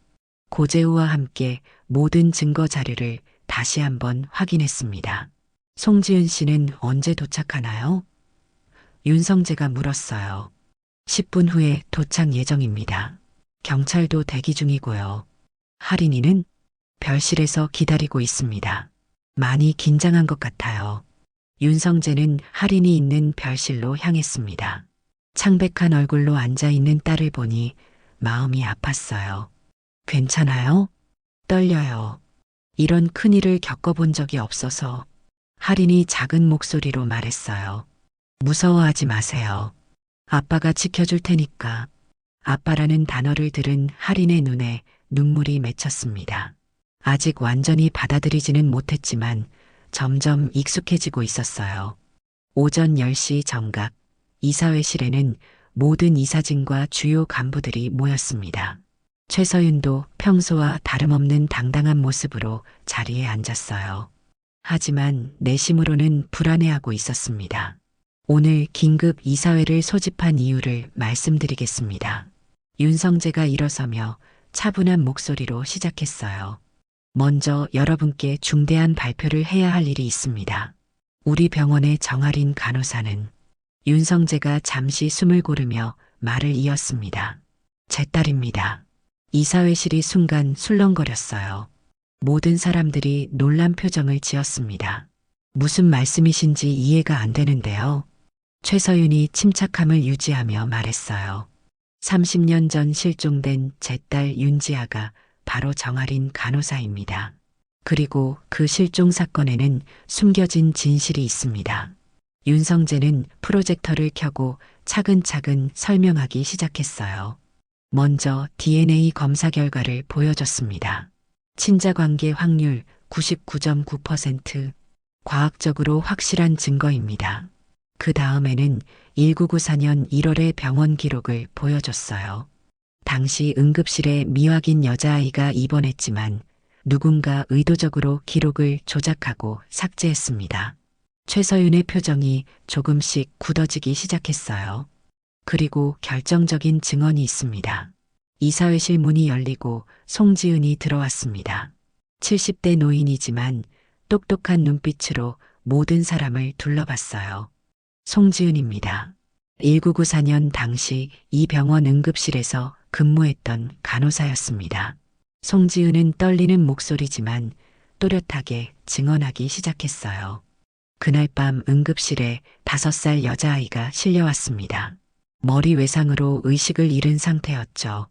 고재우와 함께 모든 증거 자료를 다시 한번 확인했습니다. 송지은 씨는 언제 도착하나요? 윤성재가 물었어요. 10분 후에 도착 예정입니다. 경찰도 대기 중이고요. 할인이는 별실에서 기다리고 있습니다. 많이 긴장한 것 같아요. 윤성재는 할인이 있는 별실로 향했습니다. 창백한 얼굴로 앉아있는 딸을 보니 마음이 아팠어요. 괜찮아요? 떨려요. 이런 큰일을 겪어본 적이 없어서. 할인이 작은 목소리로 말했어요. 무서워하지 마세요. 아빠가 지켜줄 테니까. 아빠라는 단어를 들은 할인의 눈에 눈물이 맺혔습니다. 아직 완전히 받아들이지는 못했지만 점점 익숙해지고 있었어요. 오전 10시 정각, 이사회실에는 모든 이사진과 주요 간부들이 모였습니다. 최서윤도 평소와 다름없는 당당한 모습으로 자리에 앉았어요. 하지만 내심으로는 불안해하고 있었습니다. 오늘 긴급 이사회를 소집한 이유를 말씀드리겠습니다. 윤성재가 일어서며 차분한 목소리로 시작했어요. 먼저 여러분께 중대한 발표를 해야 할 일이 있습니다. 우리 병원의 정아린 간호사는 윤성재가 잠시 숨을 고르며 말을 이었습니다. 제 딸입니다. 이사회실이 순간 술렁거렸어요. 모든 사람들이 놀란 표정을 지었습니다. 무슨 말씀이신지 이해가 안 되는데요. 최서윤이 침착함을 유지하며 말했어요. 30년 전 실종된 제 딸 윤지아가 바로 정아린 간호사입니다. 그리고 그 실종 사건에는 숨겨진 진실이 있습니다. 윤성재는 프로젝터를 켜고 차근차근 설명하기 시작했어요. 먼저 DNA 검사 결과를 보여줬습니다. 친자관계 확률 99.9%, 과학적으로 확실한 증거입니다. 그 다음에는 1994년 1월의 병원 기록을 보여줬어요. 당시 응급실에 미확인 여자아이가 입원했지만 누군가 의도적으로 기록을 조작하고 삭제했습니다. 최서윤의 표정이 조금씩 굳어지기 시작했어요. 그리고 결정적인 증언이 있습니다. 이사회실 문이 열리고 송지은이 들어왔습니다. 70대 노인이지만 똑똑한 눈빛으로 모든 사람을 둘러봤어요. 송지은입니다. 1994년 당시 이 병원 응급실에서 근무했던 간호사였습니다. 송지은은 떨리는 목소리지만 또렷하게 증언하기 시작했어요. 그날 밤 응급실에 5살 여자아이가 실려왔습니다. 머리 외상으로 의식을 잃은 상태였죠.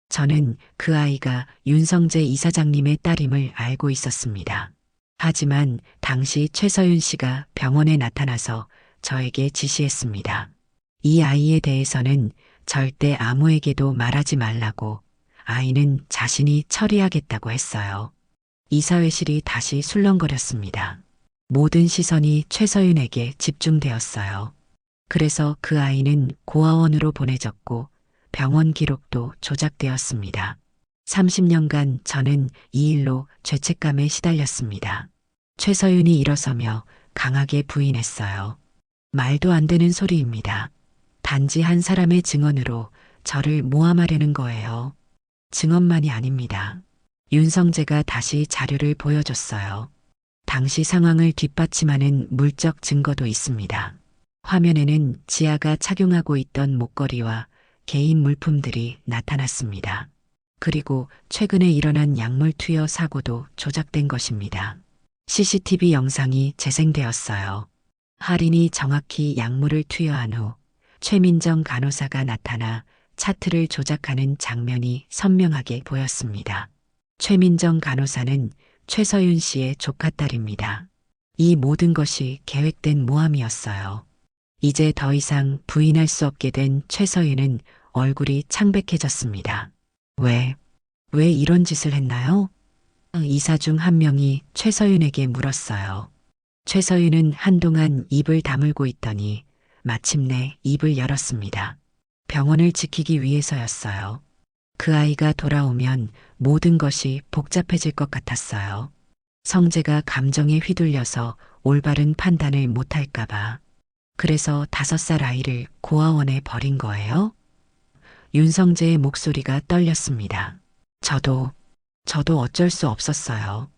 저는 그 아이가 윤성재 이사장님의 딸임을 알고 있었습니다. 하지만 당시 최서윤 씨가 병원에 나타나서 저에게 지시했습니다. 이 아이에 대해서는 절대 아무에게도 말하지 말라고, 아이는 자신이 처리하겠다고 했어요. 이사회실이 다시 술렁거렸습니다. 모든 시선이 최서윤에게 집중되었어요. 그래서 그 아이는 고아원으로 보내졌고 병원 기록도 조작되었습니다. 30년간 저는 이 일로 죄책감에 시달렸습니다. 최서윤이 일어서며 강하게 부인했어요. 말도 안 되는 소리입니다. 단지 한 사람의 증언으로 저를 모함하려는 거예요. 증언만이 아닙니다. 윤성재가 다시 자료를 보여줬어요. 당시 상황을 뒷받침하는 물적 증거도 있습니다. 화면에는 지아가 착용하고 있던 목걸이와 개인 물품들이 나타났습니다. 그리고 최근에 일어난 약물 투여 사고도 조작된 것입니다. CCTV 영상이 재생되었어요. 할인이 정확히 약물을 투여한 후 최민정 간호사가 나타나 차트를 조작하는 장면이 선명하게 보였습니다. 최민정 간호사는 최서윤 씨의 조카딸입니다. 이 모든 것이 계획된 모함이었어요. 이제 더 이상 부인할 수 없게 된 최서윤은 얼굴이 창백해졌습니다. 왜 이런 짓을 했나요? 이사 중 한 명이 최서윤에게 물었어요. 최서윤은 한동안 입을 다물고 있더니 마침내 입을 열었습니다. 병원을 지키기 위해서였어요. 그 아이가 돌아오면 모든 것이 복잡해질 것 같았어요. 성재가 감정에 휘둘려서 올바른 판단을 못할까봐. 그래서 5살 아이를 고아원에 버린 거예요? 윤성재의 목소리가 떨렸습니다. 저도 어쩔 수 없었어요.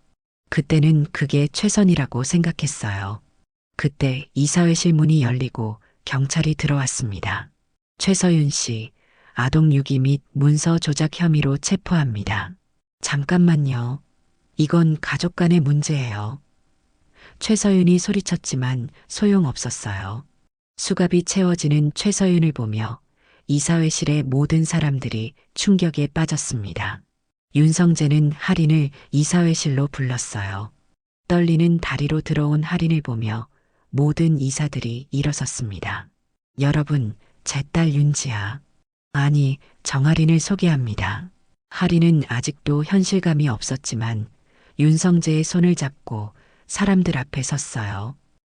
그때는 그게 최선이라고 생각했어요. 그때 이사회실 문이 열리고 경찰이 들어왔습니다. 최서윤 씨, 아동 유기 및 문서 조작 혐의로 체포합니다. 잠깐만요. 이건 가족 간의 문제예요. 최서윤이 소리쳤지만 소용없었어요. 수갑이 채워지는 최서윤을 보며 이사회실의 모든 사람들이 충격에 빠졌습니다. 윤성재는 할인을 이사회실로 불렀어요. 떨리는 다리로 들어온 할인을 보며 모든 이사들이 일어섰습니다. 여러분, 제 딸 윤지아, 아니 정할인을 소개합니다. 하리는 아직도 현실감이 없었지만 윤성재의 손을 잡고 사람들 앞에 섰어요.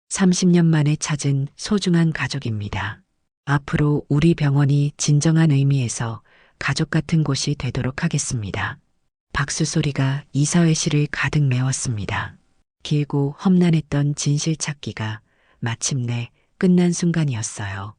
30년 만에 찾은 소중한 가족입니다. 앞으로 우리 병원이 진정한 의미에서 가족 같은 곳이 되도록 하겠습니다. 박수 소리가 이사회실을 가득 메웠습니다. 길고 험난했던 진실 찾기가 마침내 끝난 순간이었어요.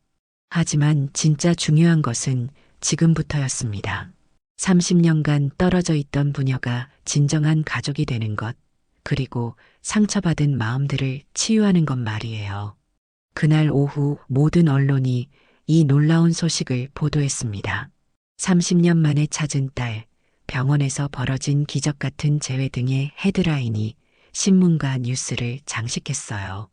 하지만 진짜 중요한 것은 지금부터였습니다. 30년간 떨어져 있던 부녀가 진정한 가족이 되는 것, 그리고 상처받은 마음들을 치유하는 것 말이에요. 그날 오후 모든 언론이 이 놀라운 소식을 보도했습니다. 30년 만에 찾은 딸, 병원에서 벌어진 기적 같은 재회 등의 헤드라인이 신문과 뉴스를 장식했어요.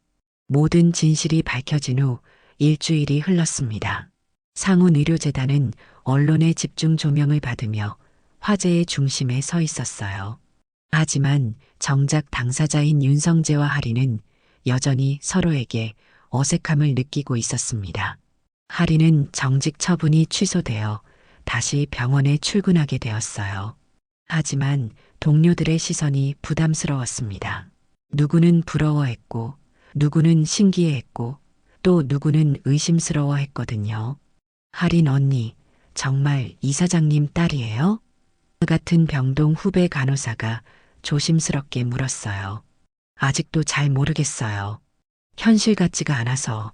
모든 진실이 밝혀진 후 일주일이 흘렀습니다. 상훈의료재단은 언론의 집중 조명을 받으며 화제의 중심에 서 있었어요. 하지만 정작 당사자인 윤성재와 하리는 여전히 서로에게 어색함을 느끼고 있었습니다. 하리는 정직 처분이 취소되어 다시 병원에 출근하게 되었어요. 하지만 동료들의 시선이 부담스러웠습니다. 누구는 부러워했고, 누구는 신기해했고, 또 누구는 의심스러워했거든요. 하린 언니, 정말 이사장님 딸이에요? 같은 병동 후배 간호사가 조심스럽게 물었어요. 아직도 잘 모르겠어요. 현실 같지가 않아서.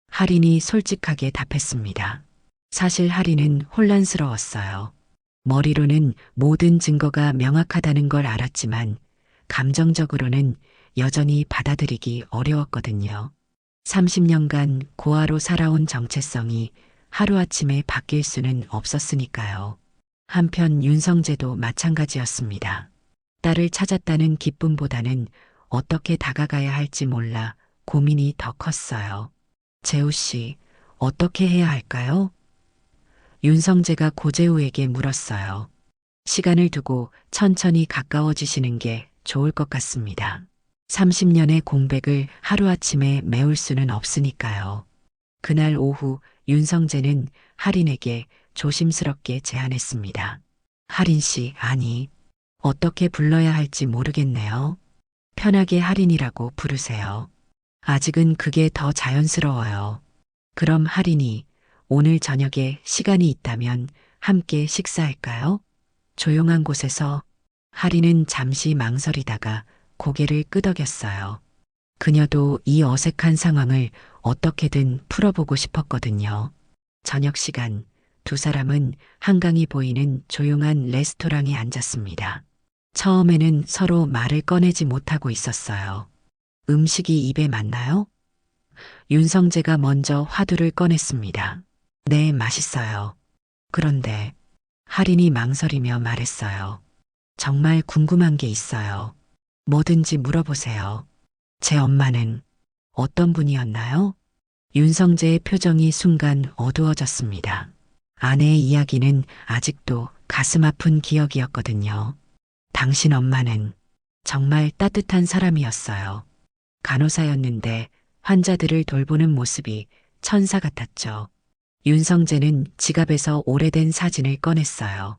하린이 솔직하게 답했습니다. 사실 하린은 혼란스러웠어요. 머리로는 모든 증거가 명확하다는 걸 알았지만 감정적으로는 여전히 받아들이기 어려웠거든요. 30년간 고아로 살아온 정체성이 하루아침에 바뀔 수는 없었으니까요. 한편 윤성재도 마찬가지였습니다. 딸을 찾았다는 기쁨보다는 어떻게 다가가야 할지 몰라 고민이 더 컸어요. 재우 씨, 어떻게 해야 할까요? 윤성재가 고재우에게 물었어요. 시간을 두고 천천히 가까워지시는 게 좋을 것 같습니다. 30년의 공백을 하루아침에 메울 수는 없으니까요. 그날 오후 윤성재는 하린에게 조심스럽게 제안했습니다. 하린 씨, 아니, 어떻게 불러야 할지 모르겠네요. 편하게 하린이라고 부르세요. 아직은 그게 더 자연스러워요. 그럼 하린이, 오늘 저녁에 시간이 있다면 함께 식사할까요? 조용한 곳에서 하린은 잠시 망설이다가 고개를 끄덕였어요. 그녀도 이 어색한 상황을 어떻게든 풀어보고 싶었거든요. 저녁 시간, 두 사람은 한강이 보이는 조용한 레스토랑에 앉았습니다. 처음에는 서로 말을 꺼내지 못하고 있었어요. 음식이 입에 맞나요? 윤성재가 먼저 화두를 꺼냈습니다. 네, 맛있어요. 그런데 하린이 망설이며 말했어요. 정말 궁금한 게 있어요. 뭐든지 물어보세요. 제 엄마는 어떤 분이었나요? 윤성재의 표정이 순간 어두워졌습니다. 아내의 이야기는 아직도 가슴 아픈 기억이었거든요. 당신 엄마는 정말 따뜻한 사람이었어요. 간호사였는데 환자들을 돌보는 모습이 천사 같았죠. 윤성재는 지갑에서 오래된 사진을 꺼냈어요.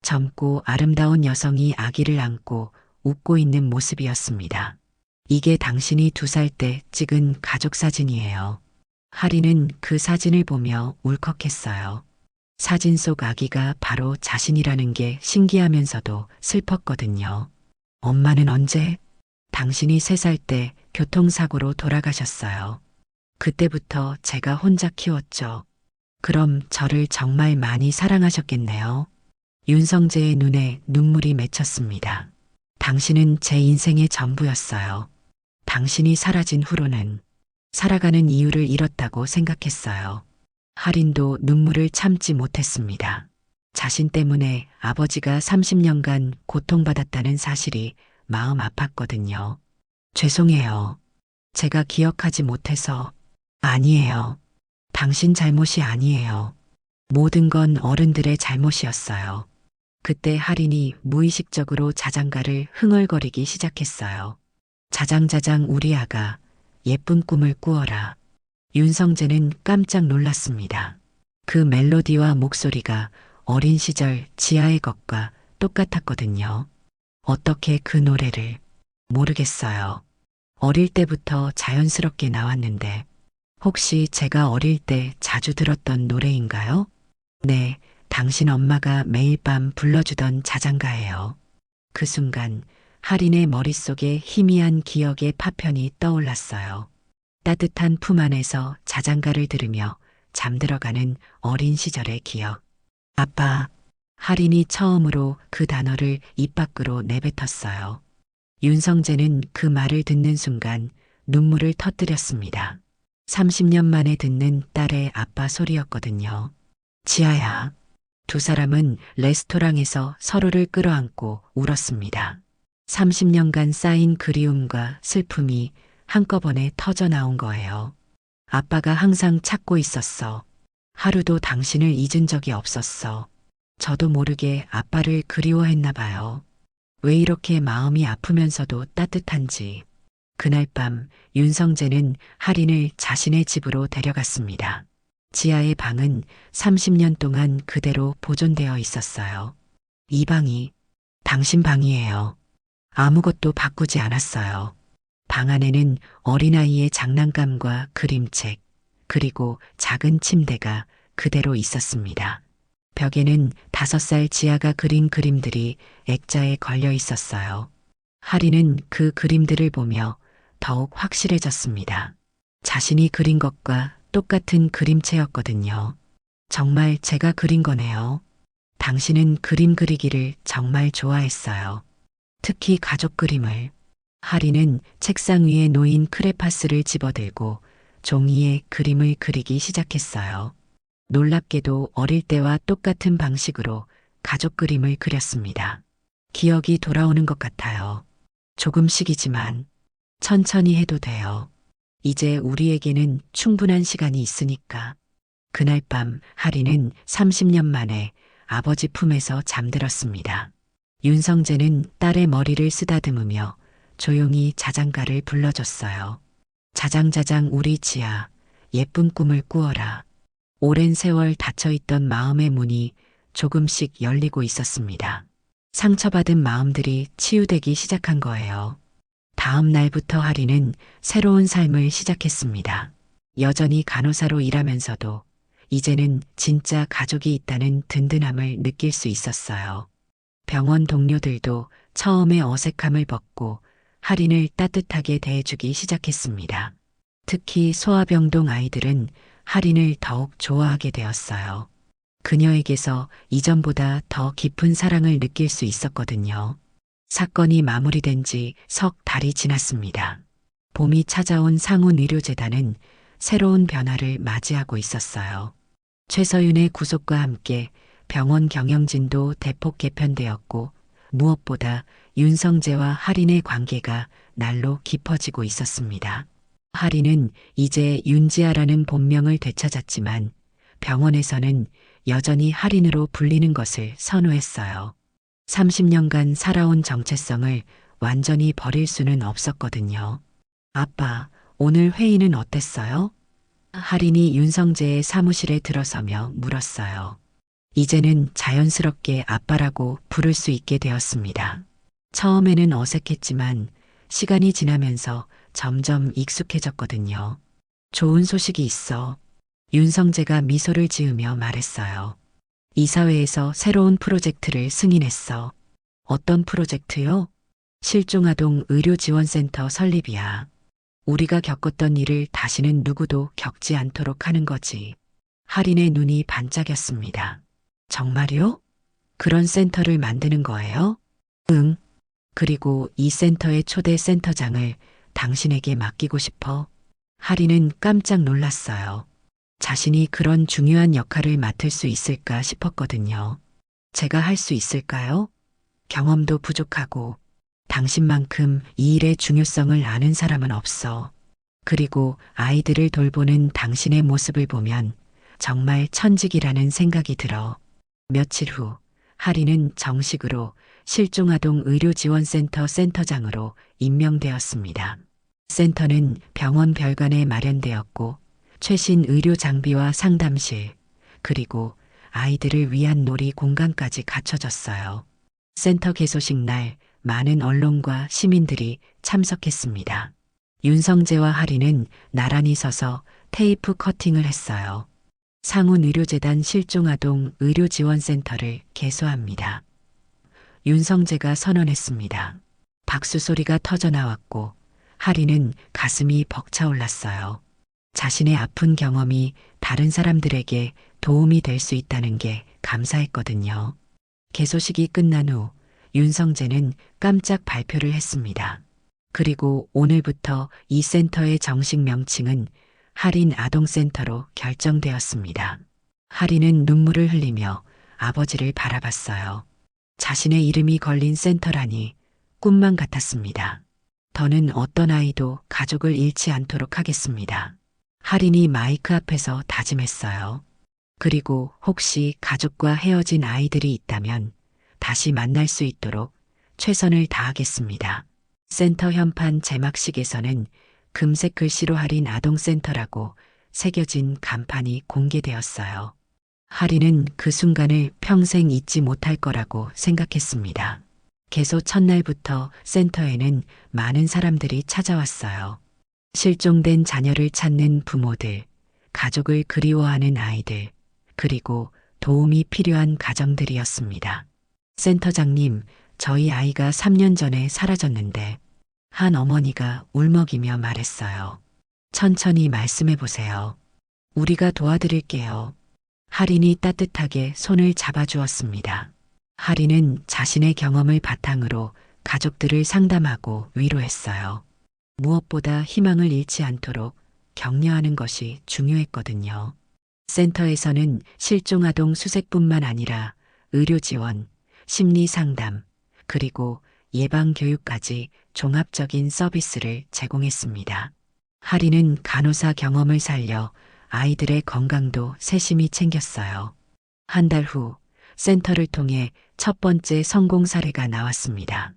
젊고 아름다운 여성이 아기를 안고 웃고 있는 모습이었습니다. 이게 당신이 2살 때 찍은 가족 사진이에요. 하리는 그 사진을 보며 울컥했어요. 사진 속 아기가 바로 자신이라는 게 신기하면서도 슬펐거든요. 엄마는 언제? 당신이 3살 때 교통사고로 돌아가셨어요. 그때부터 제가 혼자 키웠죠. 그럼 저를 정말 많이 사랑하셨겠네요. 윤성재의 눈에 눈물이 맺혔습니다. 당신은 제 인생의 전부였어요. 당신이 사라진 후로는 살아가는 이유를 잃었다고 생각했어요. 하린도 눈물을 참지 못했습니다. 자신 때문에 아버지가 30년간 고통받았다는 사실이 마음 아팠거든요. 죄송해요. 제가 기억하지 못해서. 아니에요. 당신 잘못이 아니에요. 모든 건 어른들의 잘못이었어요. 그때 하린이 무의식적으로 자장가를 흥얼거리기 시작했어요. 자장자장 우리 아가 예쁜 꿈을 꾸어라. 윤성재는 깜짝 놀랐습니다. 그 멜로디와 목소리가 어린 시절 지아의 것과 똑같았거든요. 어떻게 그 노래를 모르겠어요. 어릴 때부터 자연스럽게 나왔는데 혹시 제가 어릴 때 자주 들었던 노래인가요? 네, 당신 엄마가 매일 밤 불러주던 자장가예요. 그 순간 할인의 머릿속에 희미한 기억의 파편이 떠올랐어요. 따뜻한 품 안에서 자장가를 들으며 잠들어가는 어린 시절의 기억. 아빠, 할인이 처음으로 그 단어를 입 밖으로 내뱉었어요. 윤성재는 그 말을 듣는 순간 눈물을 터뜨렸습니다. 30년 만에 듣는 딸의 아빠 소리였거든요. 지아야. 두 사람은 레스토랑에서 서로를 끌어안고 울었습니다. 30년간 쌓인 그리움과 슬픔이 한꺼번에 터져 나온 거예요. 아빠가 항상 찾고 있었어. 하루도 당신을 잊은 적이 없었어. 저도 모르게 아빠를 그리워했나 봐요. 왜 이렇게 마음이 아프면서도 따뜻한지. 그날 밤 윤성재는 할인을 자신의 집으로 데려갔습니다. 지하의 방은 30년 동안 그대로 보존되어 있었어요. 이 방이 당신 방이에요. 아무것도 바꾸지 않았어요. 방 안에는 어린아이의 장난감과 그림책, 그리고 작은 침대가 그대로 있었습니다. 벽에는 5살 지아가 그린 그림들이 액자에 걸려 있었어요. 할인은 그 그림들을 보며 더욱 확실해졌습니다. 자신이 그린 것과 똑같은 그림체였거든요. 정말 제가 그린 거네요. 당신은 그림 그리기를 정말 좋아했어요. 특히 가족 그림을. 할인은 책상 위에 놓인 크레파스를 집어들고 종이에 그림을 그리기 시작했어요. 놀랍게도 어릴 때와 똑같은 방식으로 가족 그림을 그렸습니다. 기억이 돌아오는 것 같아요. 조금씩이지만 천천히 해도 돼요. 이제 우리에게는 충분한 시간이 있으니까. 그날 밤 할인은 30년 만에 아버지 품에서 잠들었습니다. 윤성재는 딸의 머리를 쓰다듬으며 조용히 자장가를 불러줬어요. 자장자장 우리 지아, 예쁜 꿈을 꾸어라. 오랜 세월 닫혀있던 마음의 문이 조금씩 열리고 있었습니다. 상처받은 마음들이 치유되기 시작한 거예요. 다음 날부터 할인은 새로운 삶을 시작했습니다. 여전히 간호사로 일하면서도 이제는 진짜 가족이 있다는 든든함을 느낄 수 있었어요. 병원 동료들도 처음에 어색함을 벗고 할인을 따뜻하게 대해주기 시작했습니다. 특히 소아병동 아이들은 할인을 더욱 좋아하게 되었어요. 그녀에게서 이전보다 더 깊은 사랑을 느낄 수 있었거든요. 사건이 마무리된 지 석 달이 지났습니다. 봄이 찾아온 상훈의료재단은 새로운 변화를 맞이하고 있었어요. 최서윤의 구속과 함께 병원 경영진도 대폭 개편되었고 무엇보다 윤성재와 할인의 관계가 날로 깊어지고 있었습니다. 할인은 이제 윤지아라는 본명을 되찾았지만 병원에서는 여전히 할인으로 불리는 것을 선호했어요. 30년간 살아온 정체성을 완전히 버릴 수는 없었거든요. 아빠, 오늘 회의는 어땠어요? 할인이 윤성재의 사무실에 들어서며 물었어요. 이제는 자연스럽게 아빠라고 부를 수 있게 되었습니다. 처음에는 어색했지만 시간이 지나면서 점점 익숙해졌거든요. 좋은 소식이 있어. 윤성재가 미소를 지으며 말했어요. 이사회에서 새로운 프로젝트를 승인했어. 어떤 프로젝트요? 실종아동 의료지원센터 설립이야. 우리가 겪었던 일을 다시는 누구도 겪지 않도록 하는 거지. 할인의 눈이 반짝였습니다. 정말요? 그런 센터를 만드는 거예요? 응. 그리고 이 센터의 초대 센터장을 당신에게 맡기고 싶어. 할인은 깜짝 놀랐어요. 자신이 그런 중요한 역할을 맡을 수 있을까 싶었거든요. 제가 할 수 있을까요? 경험도 부족하고 당신만큼 이 일의 중요성을 아는 사람은 없어. 그리고 아이들을 돌보는 당신의 모습을 보면 정말 천직이라는 생각이 들어. 며칠 후 할인은 정식으로 실종아동 의료지원센터 센터장으로 임명되었습니다. 센터는 병원 별관에 마련되었고 최신 의료 장비와 상담실, 그리고 아이들을 위한 놀이 공간까지 갖춰졌어요. 센터 개소식 날 많은 언론과 시민들이 참석했습니다. 윤성재와 하리는 나란히 서서 테이프 커팅을 했어요. 상훈의료재단 실종아동 의료지원센터를 개소합니다. 윤성재가 선언했습니다. 박수 소리가 터져나왔고 하리는 가슴이 벅차올랐어요. 자신의 아픈 경험이 다른 사람들에게 도움이 될 수 있다는 게 감사했거든요. 개소식이 끝난 후 윤성재는 깜짝 발표를 했습니다. 그리고 오늘부터 이 센터의 정식 명칭은 할인 아동센터로 결정되었습니다. 할인은 눈물을 흘리며 아버지를 바라봤어요. 자신의 이름이 걸린 센터라니 꿈만 같았습니다. 더는 어떤 아이도 가족을 잃지 않도록 하겠습니다. 할인이 마이크 앞에서 다짐했어요. 그리고 혹시 가족과 헤어진 아이들이 있다면 다시 만날 수 있도록 최선을 다하겠습니다. 센터 현판 제막식에서는 금색 글씨로 할인 아동센터라고 새겨진 간판이 공개되었어요. 할인은 그 순간을 평생 잊지 못할 거라고 생각했습니다. 개소 첫날부터 센터에는 많은 사람들이 찾아왔어요. 실종된 자녀를 찾는 부모들, 가족을 그리워하는 아이들, 그리고 도움이 필요한 가정들이었습니다. 센터장님, 저희 아이가 3년 전에 사라졌는데 한 어머니가 울먹이며 말했어요. 천천히 말씀해 보세요. 우리가 도와드릴게요. 할인이 따뜻하게 손을 잡아주었습니다. 할인은 자신의 경험을 바탕으로 가족들을 상담하고 위로했어요. 무엇보다 희망을 잃지 않도록 격려하는 것이 중요했거든요. 센터에서는 실종아동 수색뿐만 아니라 의료 지원, 심리 상담, 그리고 예방 교육까지 종합적인 서비스를 제공했습니다. 할인은 간호사 경험을 살려 아이들의 건강도 세심히 챙겼어요. 한 달 후 센터를 통해 첫 번째 성공 사례가 나왔습니다.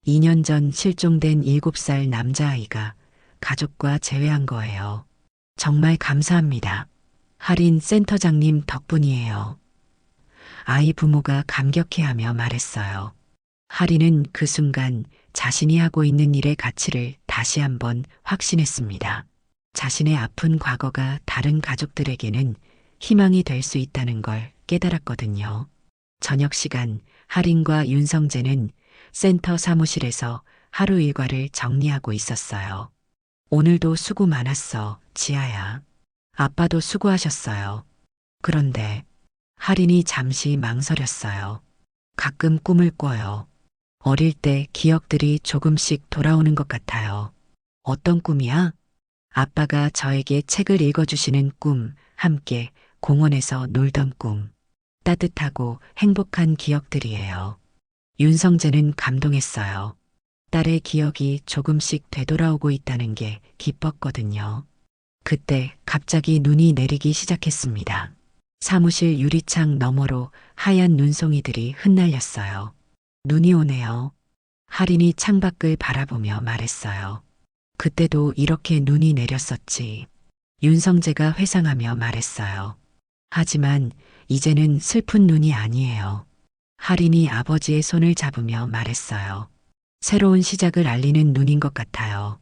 2년 전 실종된 7살 남자아이가 가족과 재회한 거예요. 정말 감사합니다. 할인 센터장님 덕분이에요. 아이 부모가 감격해하며 말했어요. 할인은 그 순간 자신이 하고 있는 일의 가치를 다시 한번 확신했습니다. 자신의 아픈 과거가 다른 가족들에게는 희망이 될 수 있다는 걸 깨달았거든요. 저녁 시간 할인과 윤성재는 센터 사무실에서 하루 일과를 정리하고 있었어요. 오늘도 수고 많았어, 지아야. 아빠도 수고하셨어요. 그런데 할인이 잠시 망설였어요. 가끔 꿈을 꿔요. 어릴 때 기억들이 조금씩 돌아오는 것 같아요. 어떤 꿈이야? 아빠가 저에게 책을 읽어주시는 꿈, 함께 공원에서 놀던 꿈. 따뜻하고 행복한 기억들이에요. 윤성재는 감동했어요. 딸의 기억이 조금씩 되돌아오고 있다는 게 기뻤거든요. 그때 갑자기 눈이 내리기 시작했습니다. 사무실 유리창 너머로 하얀 눈송이들이 흩날렸어요. 눈이 오네요. 할인이 창밖을 바라보며 말했어요. 그때도 이렇게 눈이 내렸었지. 윤성재가 회상하며 말했어요. 하지만 이제는 슬픈 눈이 아니에요. 할인이 아버지의 손을 잡으며 말했어요. 새로운 시작을 알리는 눈인 것 같아요.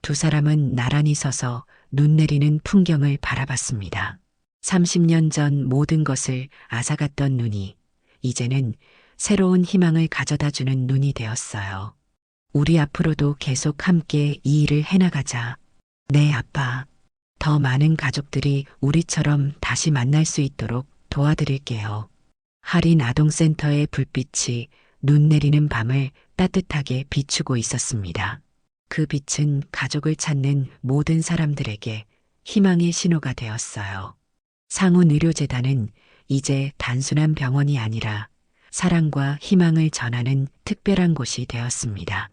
두 사람은 나란히 서서 눈 내리는 풍경을 바라봤습니다. 30년 전 모든 것을 앗아갔던 눈이 이제는 새로운 희망을 가져다주는 눈이 되었어요. 우리 앞으로도 계속 함께 이 일을 해나가자. 네, 아빠. 더 많은 가족들이 우리처럼 다시 만날 수 있도록 도와드릴게요. 할인 아동센터의 불빛이 눈 내리는 밤을 따뜻하게 비추고 있었습니다. 그 빛은 가족을 찾는 모든 사람들에게 희망의 신호가 되었어요. 상훈의료재단은 이제 단순한 병원이 아니라 사랑과 희망을 전하는 특별한 곳이 되었습니다.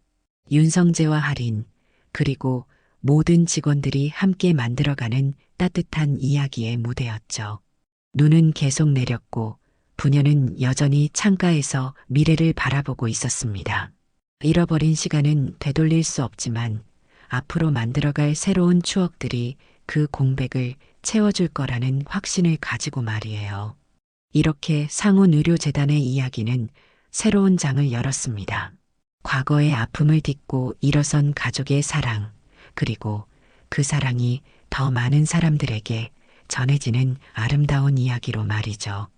윤성재와 할인, 그리고 모든 직원들이 함께 만들어가는 따뜻한 이야기의 무대였죠. 눈은 계속 내렸고 부녀는 여전히 창가에서 미래를 바라보고 있었습니다. 잃어버린 시간은 되돌릴 수 없지만 앞으로 만들어갈 새로운 추억들이 그 공백을 채워줄 거라는 확신을 가지고 말이에요. 이렇게 상훈의료재단의 이야기는 새로운 장을 열었습니다. 과거의 아픔을 딛고 일어선 가족의 사랑, 그리고 그 사랑이 더 많은 사람들에게 전해지는 아름다운 이야기로 말이죠.